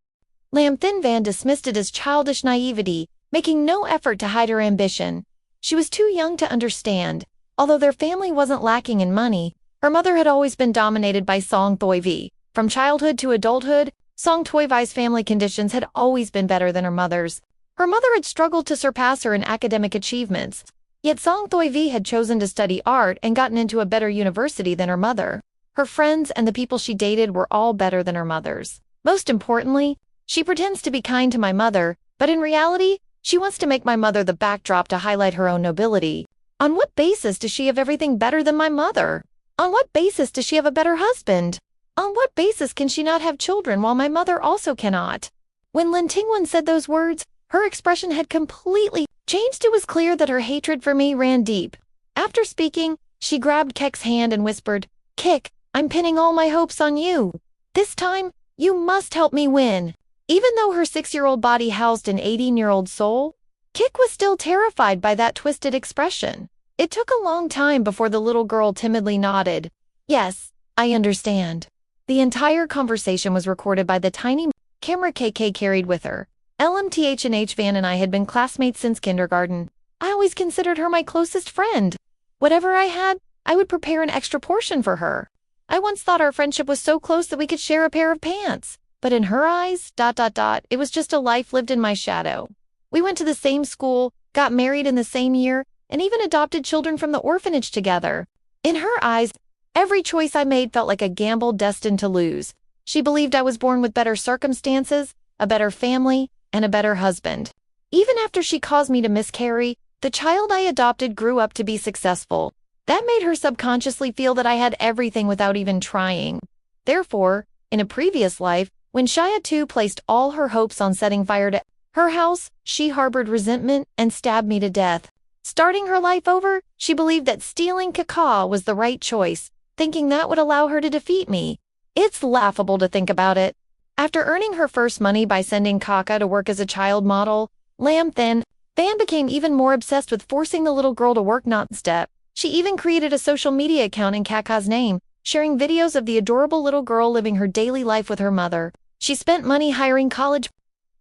Lam Thin Van dismissed it as childish naivety, making no effort to hide her ambition. She was too young to understand. Although their family wasn't lacking in money, her mother had always been dominated by Song Thoi Vi. From childhood to adulthood, Song Thoi Vi's family conditions had always been better than her mother's. Her mother had struggled to surpass her in academic achievements. Yet Song Thoi Vi had chosen to study art and gotten into a better university than her mother. Her friends and the people she dated were all better than her mother's. Most importantly, she pretends to be kind to my mother, but in reality, she wants to make my mother the backdrop to highlight her own nobility. On what basis does she have everything better than my mother? On what basis does she have a better husband? On what basis can she not have children while my mother also cannot? When Lin Tingwen said those words, her expression had completely changed. It was clear that her hatred for me ran deep. After speaking, she grabbed Kek's hand and whispered, "Kek, I'm pinning all my hopes on you. This time, you must help me win." Even though her 6-year-old body housed an 18-year-old soul, Kek was still terrified by that twisted expression. It took a long time before the little girl timidly nodded. "Yes, I understand." The entire conversation was recorded by the tiny camera KK carried with her. LMTH Van and I had been classmates since kindergarten. I always considered her my closest friend. Whatever I had, I would prepare an extra portion for her. I once thought our friendship was so close that we could share a pair of pants. But in her eyes, it was just a life lived in my shadow. We went to the same school, got married in the same year, and even adopted children from the orphanage together. In her eyes, every choice I made felt like a gamble destined to lose. She believed I was born with better circumstances, a better family, and a better husband. Even after she caused me to miscarry, the child I adopted grew up to be successful. That made her subconsciously feel that I had everything without even trying. Therefore, in a previous life, when Shia too placed all her hopes on setting fire to her house, she harbored resentment and stabbed me to death. Starting her life over, she believed that stealing Kaka was the right choice, thinking that would allow her to defeat me. It's laughable to think about it. After earning her first money by sending Kaka to work as a child model, Lam Thin Van became even more obsessed with forcing the little girl to work non-stop. She even created a social media account in Kaka's name, sharing videos of the adorable little girl living her daily life with her mother. She spent money hiring college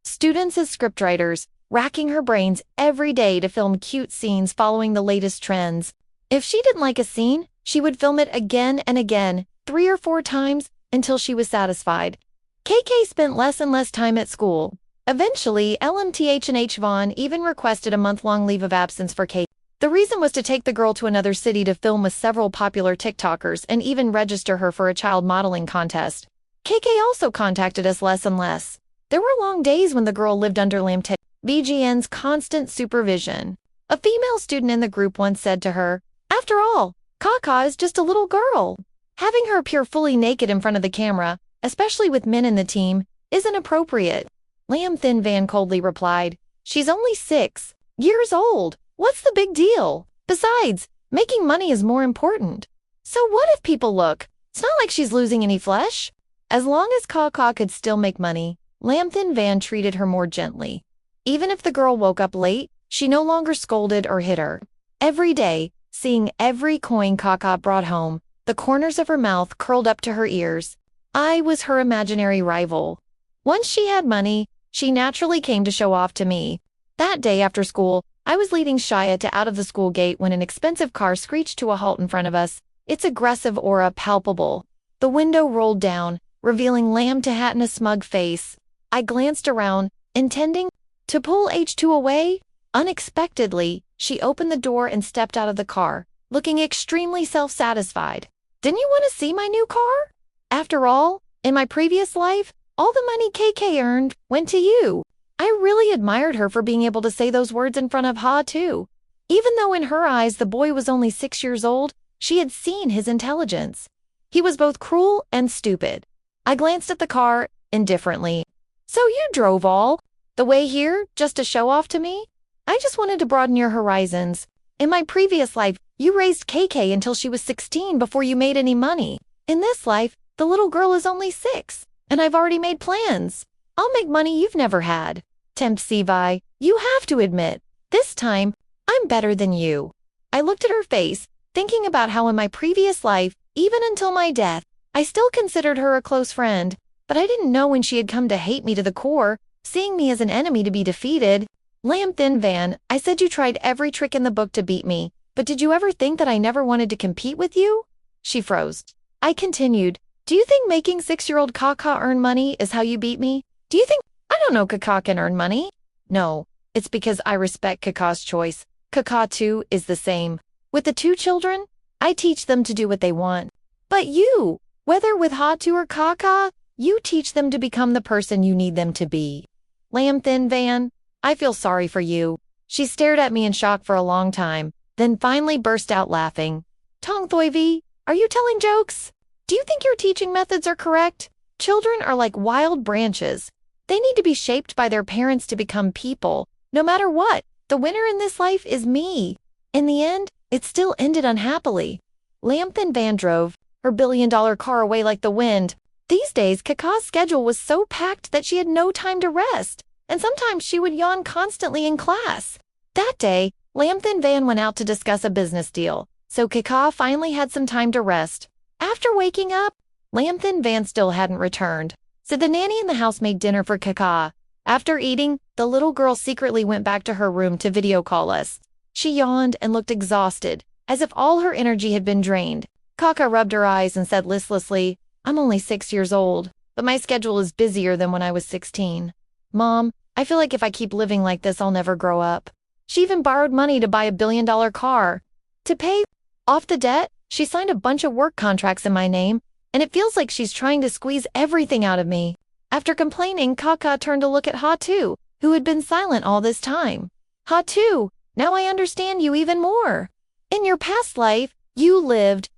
students as scriptwriters, racking her brains every day to film cute scenes following the latest trends. If she didn't like a scene, she would film it again and again, 3 or 4 times, until she was satisfied. KK spent less and less time at school. Eventually, LMTH Vaughn even requested a month-long leave of absence for KK. The reason was to take the girl to another city to film with several popular TikTokers and even register her for a child modeling contest. KK also contacted us less and less. There were long days when the girl lived under LMT VGN's constant supervision. A female student in the group once said to her, "After all, Kaka is just a little girl." Having her appear fully naked in front of the camera, especially with men in the team, isn't appropriate. Lam Thin Van coldly replied, "She's only 6 years old. What's the big deal? Besides, making money is more important. So what if people look? It's not like she's losing any flesh." As long as Kaka could still make money, Lam Thin Van treated her more gently. Even if the girl woke up late, she no longer scolded or hit her. Every day, seeing every coin Kaka brought home, the corners of her mouth curled up to her ears. I was her imaginary rival. Once she had money, she naturally came to show off to me. That day after school, I was leading Shia to out of the school gate when an expensive car screeched to a halt in front of us, its aggressive aura palpable. The window rolled down, revealing Lam to Hat and a smug face. I glanced around, intending to pull H2 away. Unexpectedly, she opened the door and stepped out of the car, looking extremely self-satisfied. "Didn't you want to see my new car? After all, in my previous life, all the money KK earned went to you." I really admired her for being able to say those words in front of Ha too. Even though in her eyes the boy was only 6 years old, she had seen his intelligence. He was both cruel and stupid. I glanced at the car indifferently. "So you drove all the way here just to show off to me?" "I just wanted to broaden your horizons. In my previous life, you raised KK until she was 16 before you made any money. In this life, the little girl is only 6, and I've already made plans. I'll make money you've never had. Temp Sivi, you have to admit, this time, I'm better than you." I looked at her face, thinking about how in my previous life, even until my death, I still considered her a close friend, but I didn't know when she had come to hate me to the core, seeing me as an enemy to be defeated. Lamb Thin Van, I said you tried every trick in the book to beat me, but did you ever think that I never wanted to compete with you? She froze. I continued, do you think making 6-year-old Kaka earn money is how you beat me? Do you think I don't know Kaka can earn money? No, it's because I respect Kaka's choice. Kaka too is the same. With the 2 children, I teach them to do what they want. But you, whether with Hatu or Kaka, you teach them to become the person you need them to be. Lamb Thin Van, I feel sorry for you. She stared at me in shock for a long time, then finally burst out laughing. Tong Thoivi, are you telling jokes? Do you think your teaching methods are correct? Children are like wild branches. They need to be shaped by their parents to become people. No matter what, the winner in this life is me. In the end, it still ended unhappily. Lamb Thin Van drove her billion-dollar car away like the wind. These days, Kaka's schedule was so packed that she had no time to rest, and sometimes she would yawn constantly in class. That day, Lamb Thin Van went out to discuss a business deal, so Kaka finally had some time to rest. After waking up, Lamb Thin Van still hadn't returned, so the nanny in the house made dinner for Kaka. After eating, the little girl secretly went back to her room to video call us. She yawned and looked exhausted, as if all her energy had been drained. Kaka rubbed her eyes and said listlessly, I'm only 6 years old, but my schedule is busier than when I was 16. Mom, I feel like if I keep living like this, I'll never grow up. She even borrowed money to buy a billion-dollar car. To pay off the debt, she signed a bunch of work contracts in my name, and it feels like she's trying to squeeze everything out of me. After complaining, Kaka turned to look at Hatu, who had been silent all this time. Hatu, now I understand you even more. In your past life, you lived, ...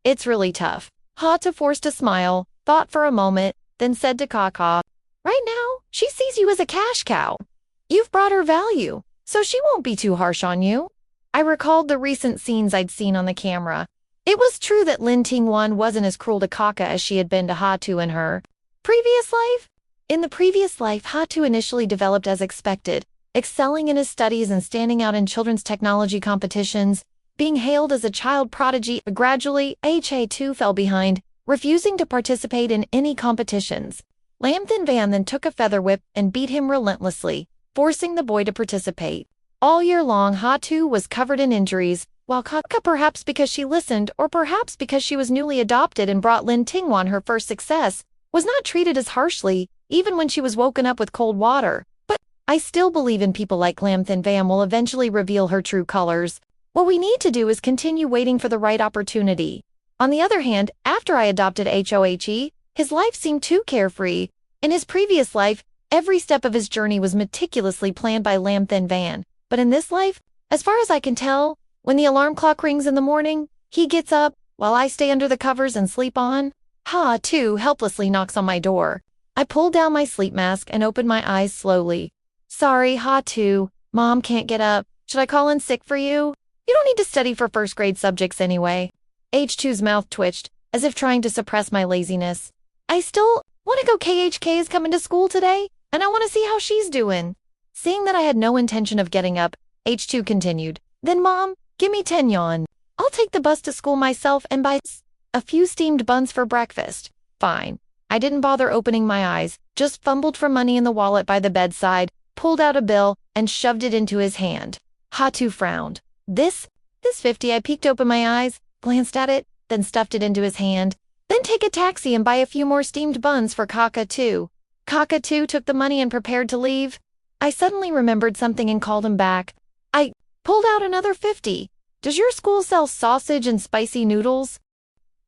It's really tough. Hatu forced a smile, thought for a moment, then said to Kaka, right now, she sees you as a cash cow. You've brought her value, so she won't be too harsh on you. I recalled the recent scenes I'd seen on the camera. It was true that Lin Tingwan wasn't as cruel to Kaka as she had been to Hatu in her previous life. In the previous life, Hatu initially developed as expected, excelling in his studies and standing out in children's technology competitions, being hailed as a child prodigy. Gradually, Ha2 fell behind, refusing to participate in any competitions. Lamb Thin Van then took a feather whip and beat him relentlessly, forcing the boy to participate. All year long, Hatu was covered in injuries, while Kaka, perhaps because she listened or perhaps because she was newly adopted and brought Lin Tingwan her first success, was not treated as harshly, even when she was woken up with cold water. But I still believe in people like Lamb Thin Van will eventually reveal her true colors. What we need to do is continue waiting for the right opportunity. On the other hand, after I adopted Hohe, his life seemed too carefree. In his previous life, every step of his journey was meticulously planned by Lamb Thin Van. But in this life, as far as I can tell, when the alarm clock rings in the morning, he gets up, while I stay under the covers and sleep on. Ha-Tu helplessly knocks on my door. I pull down my sleep mask and open my eyes slowly. Sorry, Ha-Tu, Mom can't get up. Should I call in sick for you? You don't need to study for first-grade subjects anyway. H2's mouth twitched, as if trying to suppress my laziness. I still want to go. KHK is coming to school today, and I want to see how she's doing. Seeing that I had no intention of getting up, H2 continued. Then Mom, give me 10 yuan. I'll take the bus to school myself and buy a few steamed buns for breakfast. Fine. I didn't bother opening my eyes, just fumbled for money in the wallet by the bedside, pulled out a bill, and shoved it into his hand. Hatu frowned. This 50. I peeked open my eyes, glanced at it, then stuffed it into his hand. Then take a taxi and buy a few more steamed buns for Kaka too. Kaka too took the money and prepared to leave. I suddenly remembered something and called him back. I pulled out another 50. Does your school sell sausage and spicy noodles?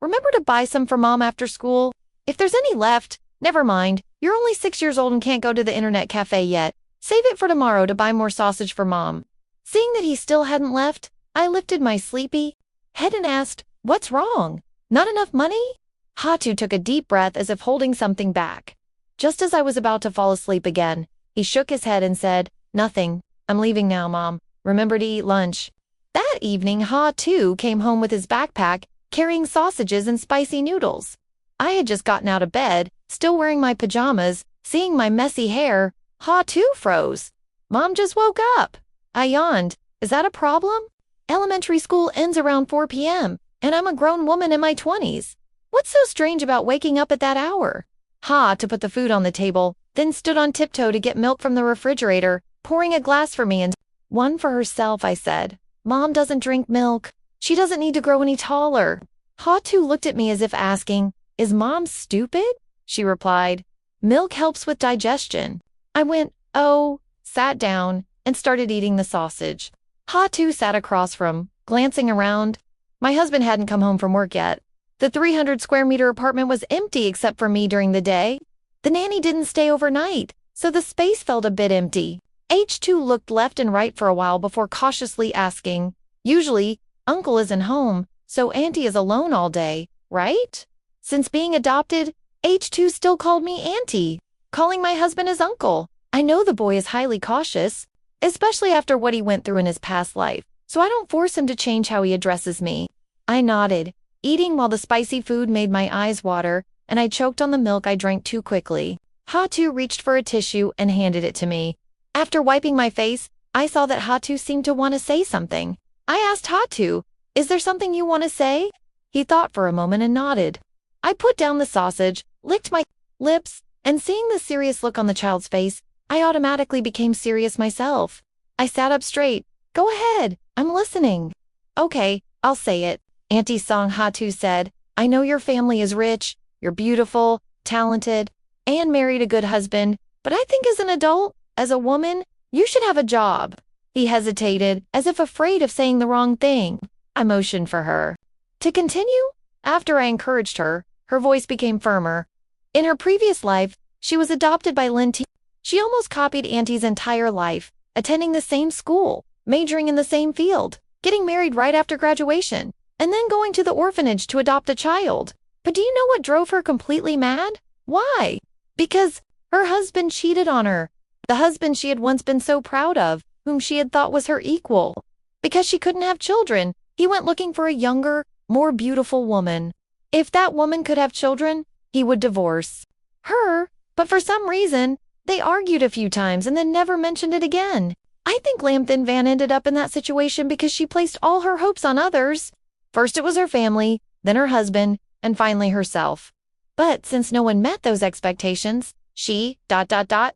Remember to buy some for Mom after school. If there's any left, never mind. You're only 6 years old and can't go to the internet cafe yet. Save it for tomorrow to buy more sausage for Mom. Seeing that he still hadn't left, I lifted my sleepy head and asked, what's wrong? Not enough money? Hatu took a deep breath as if holding something back. Just as I was about to fall asleep again, he shook his head and said, nothing. I'm leaving now, Mom. Remember to eat lunch. That evening, Hatu came home with his backpack, carrying sausages and spicy noodles. I had just gotten out of bed, still wearing my pajamas. Seeing my messy hair, Hatu froze. Mom just woke up. I yawned. Is that a problem? Elementary school ends around 4 p.m., and I'm a grown woman in my 20s. What's so strange about waking up at that hour? Ha to put the food on the table, then stood on tiptoe to get milk from the refrigerator, pouring a glass for me and one for herself, I said. Mom doesn't drink milk. She doesn't need to grow any taller. Ha too looked at me as if asking, is Mom stupid? She replied, milk helps with digestion. I went, oh, sat down, and started eating the sausage. Ha too sat across from, glancing around. My husband hadn't come home from work yet. The 300 square meter apartment was empty except for me during the day. The nanny didn't stay overnight, so the space felt a bit empty. H2 looked left and right for a while before cautiously asking, usually, Uncle isn't home, so Auntie is alone all day, right? Since being adopted, H2 still called me Auntie, calling my husband his uncle. I know the boy is highly cautious, especially after what he went through in his past life, so I don't force him to change how he addresses me. I nodded, eating while the spicy food made my eyes water, and I choked on the milk I drank too quickly. Hatu reached for a tissue and handed it to me. After wiping my face, I saw that Hatu seemed to want to say something. I asked Hatu, is there something you want to say? He thought for a moment and nodded. I put down the sausage, licked my lips, and seeing the serious look on the child's face, I automatically became serious myself. I sat up straight. Go ahead, I'm listening. Okay, I'll say it. Auntie Song Hatu said, I know your family is rich, you're beautiful, talented, and married a good husband, but I think as an adult, as a woman, you should have a job. He hesitated, as if afraid of saying the wrong thing. I motioned for her to continue. After I encouraged her, her voice became firmer. In her previous life, she was adopted by Lin Ting. She almost copied Auntie's entire life, attending the same school, majoring in the same field, getting married right after graduation, and then going to the orphanage to adopt a child. But do you know what drove her completely mad? Why? Because her husband cheated on her. The husband she had once been so proud of, whom she had thought was her equal. Because she couldn't have children, he went looking for a younger, more beautiful woman. If that woman could have children, he would divorce her, but for some reason, they argued a few times and then never mentioned it again. I think Lam Thin Van ended up in that situation because she placed all her hopes on others. First it was her family, then her husband, and finally herself. But since no one met those expectations, she,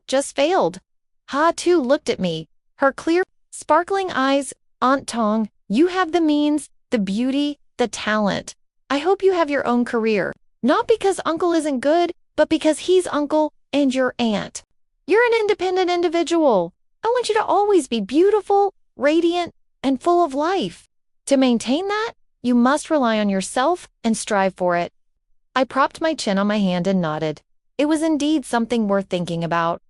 just failed. Ha Tu looked at me, her clear, sparkling eyes. Aunt Tong, you have the means, the beauty, the talent. I hope you have your own career. Not because Uncle isn't good, but because he's Uncle and you're Aunt. You're an independent individual. I want you to always be beautiful, radiant, and full of life. To maintain that, you must rely on yourself and strive for it. I propped my chin on my hand and nodded. It was indeed something worth thinking about.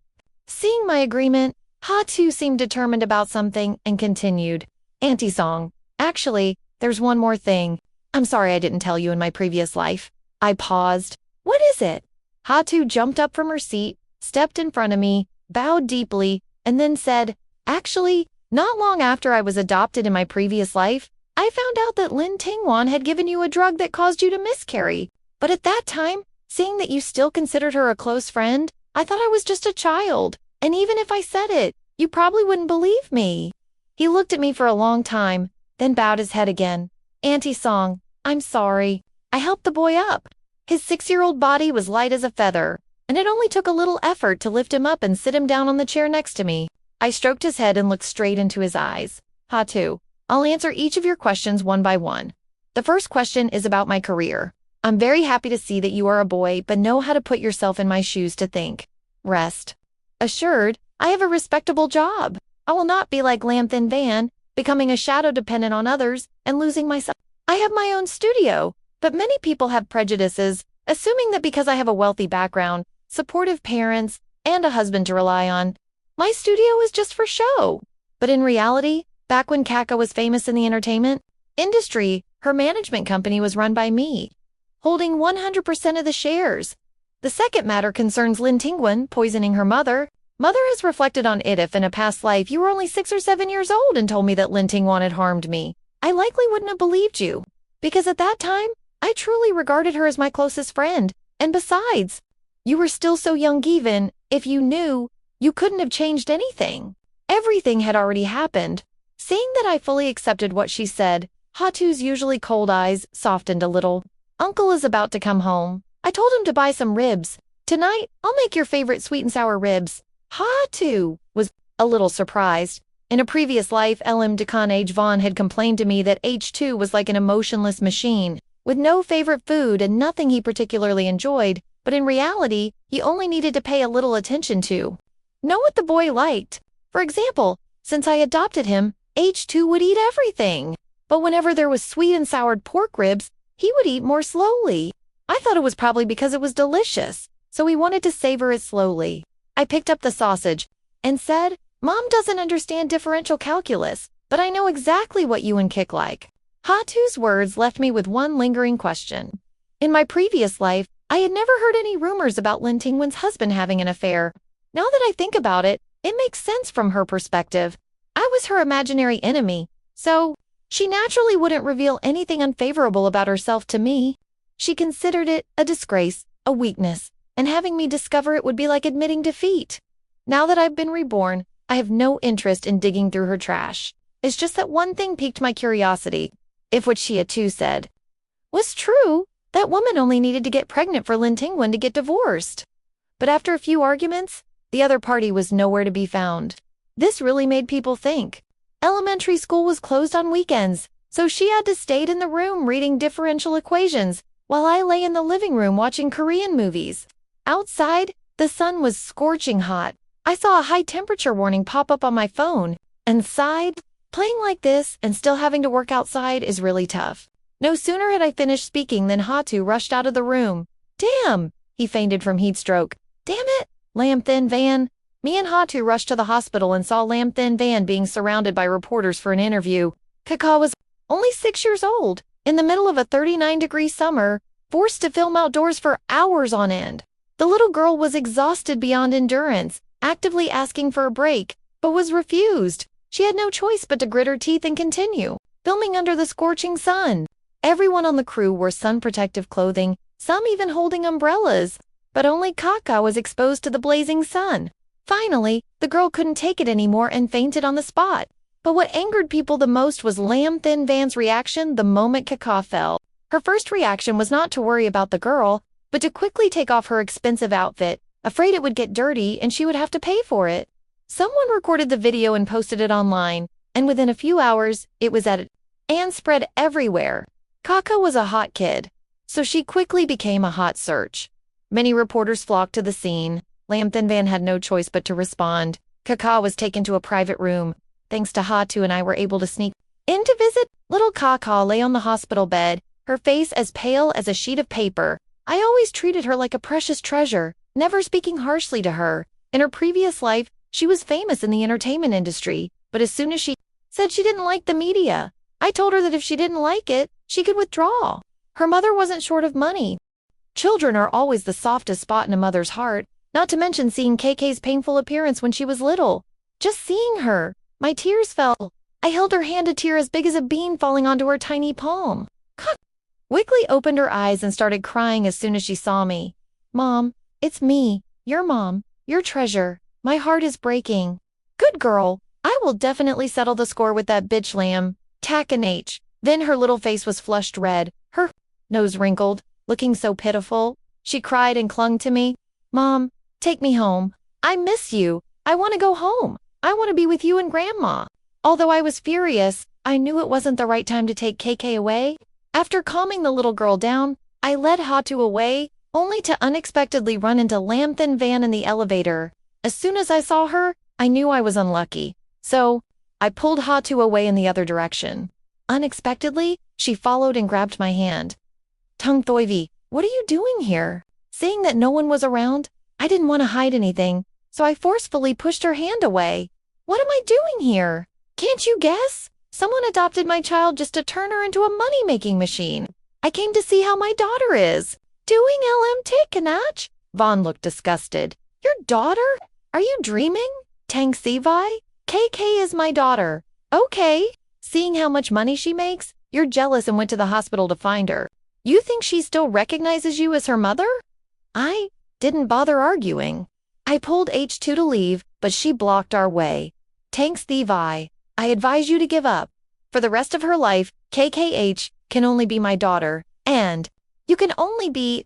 Seeing my agreement, Ha Tu seemed determined about something and continued. Auntie Song, actually, there's one more thing. I'm sorry I didn't tell you in my previous life. I paused. What is it? Ha Tu jumped up from her seat, stepped in front of me, bowed deeply, and then said, actually, not long after I was adopted in my previous life, I found out that Lin Tingwan had given you a drug that caused you to miscarry. But at that time, seeing that you still considered her a close friend, I thought I was just a child, and even if I said it, you probably wouldn't believe me. He looked at me for a long time, then bowed his head again. Auntie Song, I'm sorry. I helped the boy up. His 6-year-old body was light as a feather, and it only took a little effort to lift him up and sit him down on the chair next to me. I stroked his head and looked straight into his eyes. Hatu, I'll answer each of your questions one by one. The first question is about my career. I'm very happy to see that you are a boy, but know how to put yourself in my shoes to think. Rest assured, I have a respectable job. I will not be like Lam Thin Van, becoming a shadow dependent on others and losing myself. I have my own studio, but many people have prejudices, assuming that because I have a wealthy background, supportive parents, and a husband to rely on, my studio is just for show. But in reality, back when Kaka was famous in the entertainment industry, her management company was run by me, holding 100% of the shares. The second matter concerns Lin Tingwan poisoning her mother. Mother has reflected on it if in a past life you were only 6 or 7 years old and told me that Lin Tingwan had harmed me. I likely wouldn't have believed you, because at that time, I truly regarded her as my closest friend, and besides, you were still so young. Even if you knew, you couldn't have changed anything. Everything had already happened, Seeing that I fully accepted what she said, Hatu's usually cold eyes softened a little. Uncle is about to come home. I told him to buy some ribs. Tonight, I'll make your favorite sweet and sour ribs. Hatu was a little surprised. In a previous life, LM Decan H. Vaughn had complained to me that H2 was like an emotionless machine, with no favorite food and nothing he particularly enjoyed, but in reality, he only needed to pay a little attention to. Know what the boy liked. For example, since I adopted him, H2 would eat everything. But whenever there was sweet and soured pork ribs, he would eat more slowly. I thought it was probably because it was delicious, so he wanted to savor it slowly. I picked up the sausage and said, Mom doesn't understand differential calculus, but I know exactly what you and Kick like. Hatu's words left me with one lingering question. In my previous life, I had never heard any rumors about Lin Tingwen's husband having an affair. Now that I think about it, it makes sense from her perspective. I was her imaginary enemy, so she naturally wouldn't reveal anything unfavorable about herself to me. She considered it a disgrace, a weakness, and having me discover it would be like admitting defeat. Now that I've been reborn, I have no interest in digging through her trash. It's just that one thing piqued my curiosity. If what she too said was true, that woman only needed to get pregnant for Lin Tingwen to get divorced. But after a few arguments, the other party was nowhere to be found. This really made people think. Elementary school was closed on weekends, so she had to stay in the room reading differential equations, while I lay in the living room watching Korean movies. Outside, the sun was scorching hot. I saw a high temperature warning pop up on my phone, and sighed. Playing like this and still having to work outside is really tough. No sooner had I finished speaking than Hatu rushed out of the room. Damn! He fainted from heat stroke. Damn it! Lam Thin Van. Me and Hatu rushed to the hospital and saw Lam Thin Van being surrounded by reporters for an interview. Kaka was only 6 years old, in the middle of a 39-degree summer, forced to film outdoors for hours on end. The little girl was exhausted beyond endurance, actively asking for a break, but was refused. She had no choice but to grit her teeth and continue, filming under the scorching sun. Everyone on the crew wore sun-protective clothing, some even holding umbrellas, but only Kaka was exposed to the blazing sun. Finally, the girl couldn't take it anymore and fainted on the spot. But what angered people the most was Lam Thin Van's reaction the moment Kaka fell. Her first reaction was not to worry about the girl, but to quickly take off her expensive outfit, afraid it would get dirty and she would have to pay for it. Someone recorded the video and posted it online, and within a few hours, it was edited and spread everywhere. Kaka was a hot kid, so she quickly became a hot search. Many reporters flocked to the scene. Lam Thin Van had no choice but to respond. Kaka was taken to a private room. Thanks to Hatu and I were able to sneak in to visit. Little Kaka lay on the hospital bed, her face as pale as a sheet of paper. I always treated her like a precious treasure, never speaking harshly to her. In her previous life, she was famous in the entertainment industry, but as soon as she said she didn't like the media, I told her that if she didn't like it, she could withdraw. Her mother wasn't short of money. Children are always the softest spot in a mother's heart, not to mention seeing KK's painful appearance when she was little. Just seeing her, my tears fell. I held her hand, a tear as big as a bean falling onto her tiny palm. Wiggly opened her eyes and started crying as soon as she saw me. Mom, it's me, your mom, your treasure. My heart is breaking. Good girl. I will definitely settle the score with that bitch Lamb. Tack and H. Then her little face was flushed red, her nose wrinkled, looking so pitiful. She cried and clung to me. Mom, take me home. I miss you. I want to go home. I want to be with you and Grandma. Although I was furious, I knew it wasn't the right time to take KK away. After calming the little girl down, I led Hatu away, only to unexpectedly run into Lam Thin Van in the elevator. As soon as I saw her, I knew I was unlucky. So, I pulled Hatu away in the other direction. Unexpectedly, she followed and grabbed my hand. Tung Thoivi, what are you doing here? Seeing that no one was around, I didn't want to hide anything, so I forcefully pushed her hand away. What am I doing here? Can't you guess? Someone adopted my child just to turn her into a money-making machine. I came to see how my daughter is. Doing LM Tikanach? Vaughn looked disgusted. Your daughter? Are you dreaming? Tang Sivai? KK is my daughter. Okay. Seeing how much money she makes, you're jealous and went to the hospital to find her. You think she still recognizes you as her mother? I didn't bother arguing. I pulled H2 to leave, but she blocked our way. Tanks Thivai. I advise you to give up. For the rest of her life, KKH can only be my daughter, and you can only be ...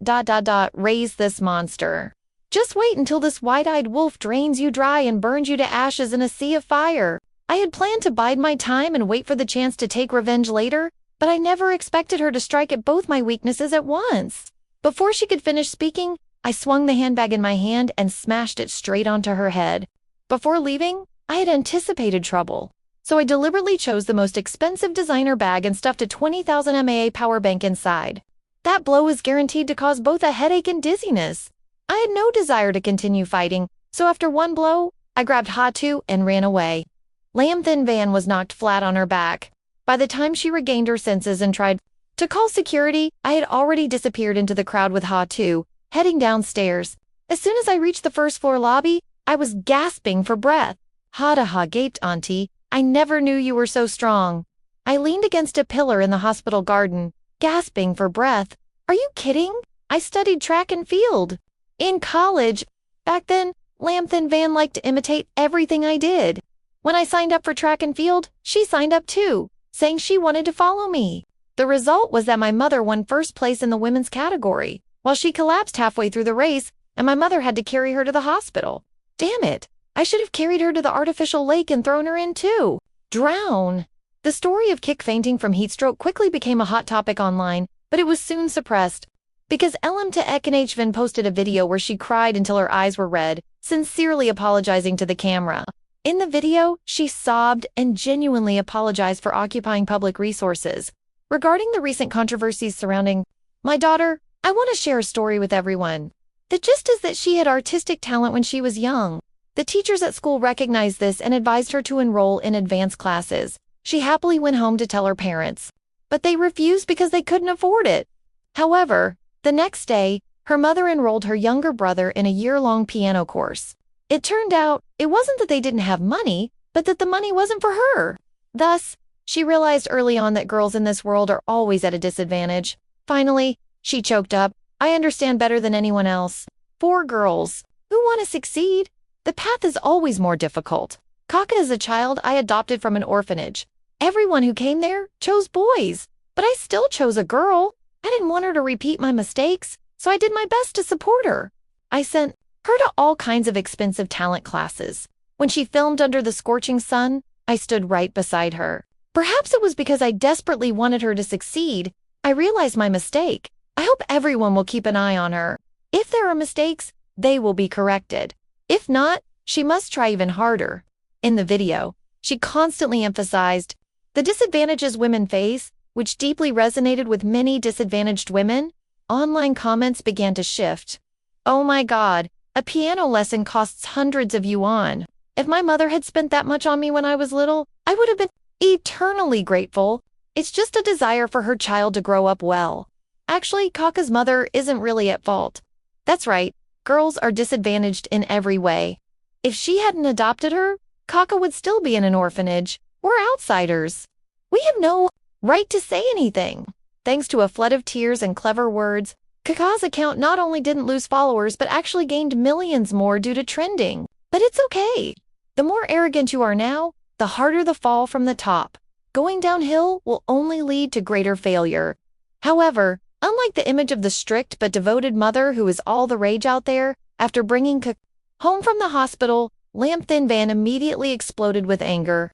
raise this monster. Just wait until this wide-eyed wolf drains you dry and burns you to ashes in a sea of fire. I had planned to bide my time and wait for the chance to take revenge later, but I never expected her to strike at both my weaknesses at once. Before she could finish speaking, I swung the handbag in my hand and smashed it straight onto her head. Before leaving, I had anticipated trouble, so I deliberately chose the most expensive designer bag and stuffed a 20,000 mAh power bank inside. That blow was guaranteed to cause both a headache and dizziness. I had no desire to continue fighting, so after one blow, I grabbed Hatu and ran away. Lamb Thin Van was knocked flat on her back. By the time she regained her senses and tried to call security, I had already disappeared into the crowd with Hatu, heading downstairs. As soon as I reached the first-floor lobby, I was gasping for breath. "Ha-da-ha," gaped Auntie. "I never knew you were so strong." I leaned against a pillar in the hospital garden, gasping for breath. "Are you kidding? I studied track and field in college." Back then, Lamb Thin Van liked to imitate everything I did. When I signed up for track and field, she signed up too, saying she wanted to follow me. The result was that my mother won first place in the women's category, while she collapsed halfway through the race, and my mother had to carry her to the hospital. Damn it! I should have carried her to the artificial lake and thrown her in too. Drown! The story of Kick fainting from heatstroke quickly became a hot topic online, but it was soon suppressed, because Ellen to Ekenhven posted a video where she cried until her eyes were red, sincerely apologizing to the camera. In the video, she sobbed and genuinely apologized for occupying public resources. Regarding the recent controversies surrounding my daughter, I want to share a story with everyone. The gist is that she had artistic talent when she was young. The teachers at school recognized this and advised her to enroll in advanced classes. She happily went home to tell her parents, but they refused because they couldn't afford it. However, the next day, her mother enrolled her younger brother in a year-long piano course. It turned out it wasn't that they didn't have money, but that the money wasn't for her. Thus, she realized early on that girls in this world are always at a disadvantage. Finally, she choked up. "I understand better than anyone else. For girls who want to succeed, the path is always more difficult. Kaka is a child I adopted from an orphanage. Everyone who came there chose boys, but I still chose a girl. I didn't want her to repeat my mistakes, so I did my best to support her. I sent her to all kinds of expensive talent classes. When she filmed under the scorching sun, I stood right beside her. Perhaps it was because I desperately wanted her to succeed. I realized my mistake. I hope everyone will keep an eye on her. If there are mistakes, they will be corrected. If not, she must try even harder." In the video, she constantly emphasized the disadvantages women face, which deeply resonated with many disadvantaged women. Online comments began to shift. "Oh my God, a piano lesson costs hundreds of yuan. If my mother had spent that much on me when I was little, I would have been eternally grateful. It's just a desire for her child to grow up well. Actually, Kaka's mother isn't really at fault. That's right, girls are disadvantaged in every way. If she hadn't adopted her, Kaka would still be in an orphanage. We're outsiders. We have no right to say anything." Thanks to a flood of tears and clever words, Kaka's account not only didn't lose followers but actually gained millions more due to trending. But it's okay. The more arrogant you are now, the harder the fall from the top. Going downhill will only lead to greater failure. However, unlike the image of the strict but devoted mother who is all the rage out there, after bringing Kaka home from the hospital, Lamb Thin Van immediately exploded with anger.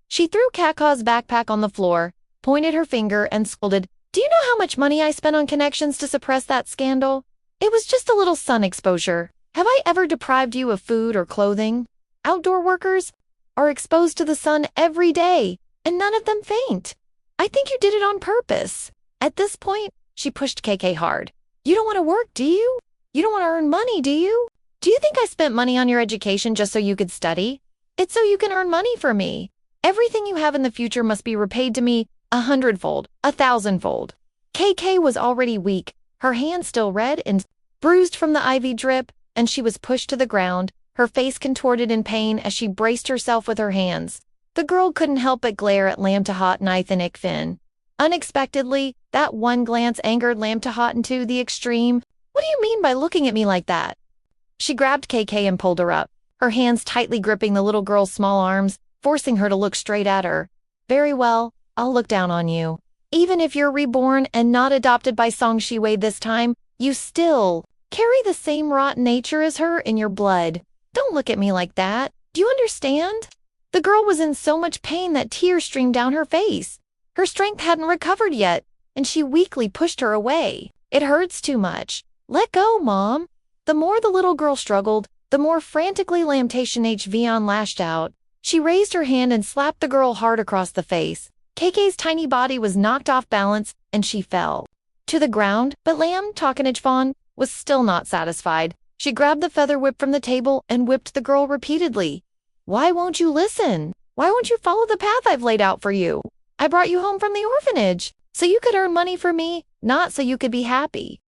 She threw Kaka's backpack on the floor, pointed her finger, and scolded, "Do you know how much money I spent on connections to suppress that scandal? It was just a little sun exposure. Have I ever deprived you of food or clothing? Outdoor workers are exposed to the sun every day, and none of them faint. I think you did it on purpose." At this point, she pushed KK hard. "You don't want to work, do you? You don't want to earn money, do you? Do you think I spent money on your education just so you could study? It's so you can earn money for me. Everything you have in the future must be repaid to me 100-fold, 1,000-fold." KK was already weak, her hands still red and bruised from the IV drip, and she was pushed to the ground, her face contorted in pain as she braced herself with her hands. The girl couldn't help but glare at Lamb Tahat Nithanikfin. Unexpectedly, that one glance angered Lamb Tahat to the extreme. "What do you mean by looking at me like that?" She grabbed KK and pulled her up, her hands tightly gripping the little girl's small arms. forcing her to look straight at her. Very well, I'll look down on you. Even if you're reborn and not adopted by Song Shiwei this time, you still carry the same rotten nature as her in your blood. Don't look at me like that. Do you understand? The girl was in so much pain that tears streamed down her face. Her strength hadn't recovered yet, and she weakly pushed her away. It hurts too much. Let go, Mom. The more the little girl struggled, the more frantically Lamentation Vian lashed out. She raised her hand and slapped the girl hard across the face. KK's tiny body was knocked off balance, and she fell to the ground, but Lam Takanajvan was still not satisfied. She grabbed the feather whip from the table and whipped the girl repeatedly. Why won't you listen? Why won't you follow the path I've laid out for you? I brought you home from the orphanage so you could earn money for me, not so you could be happy.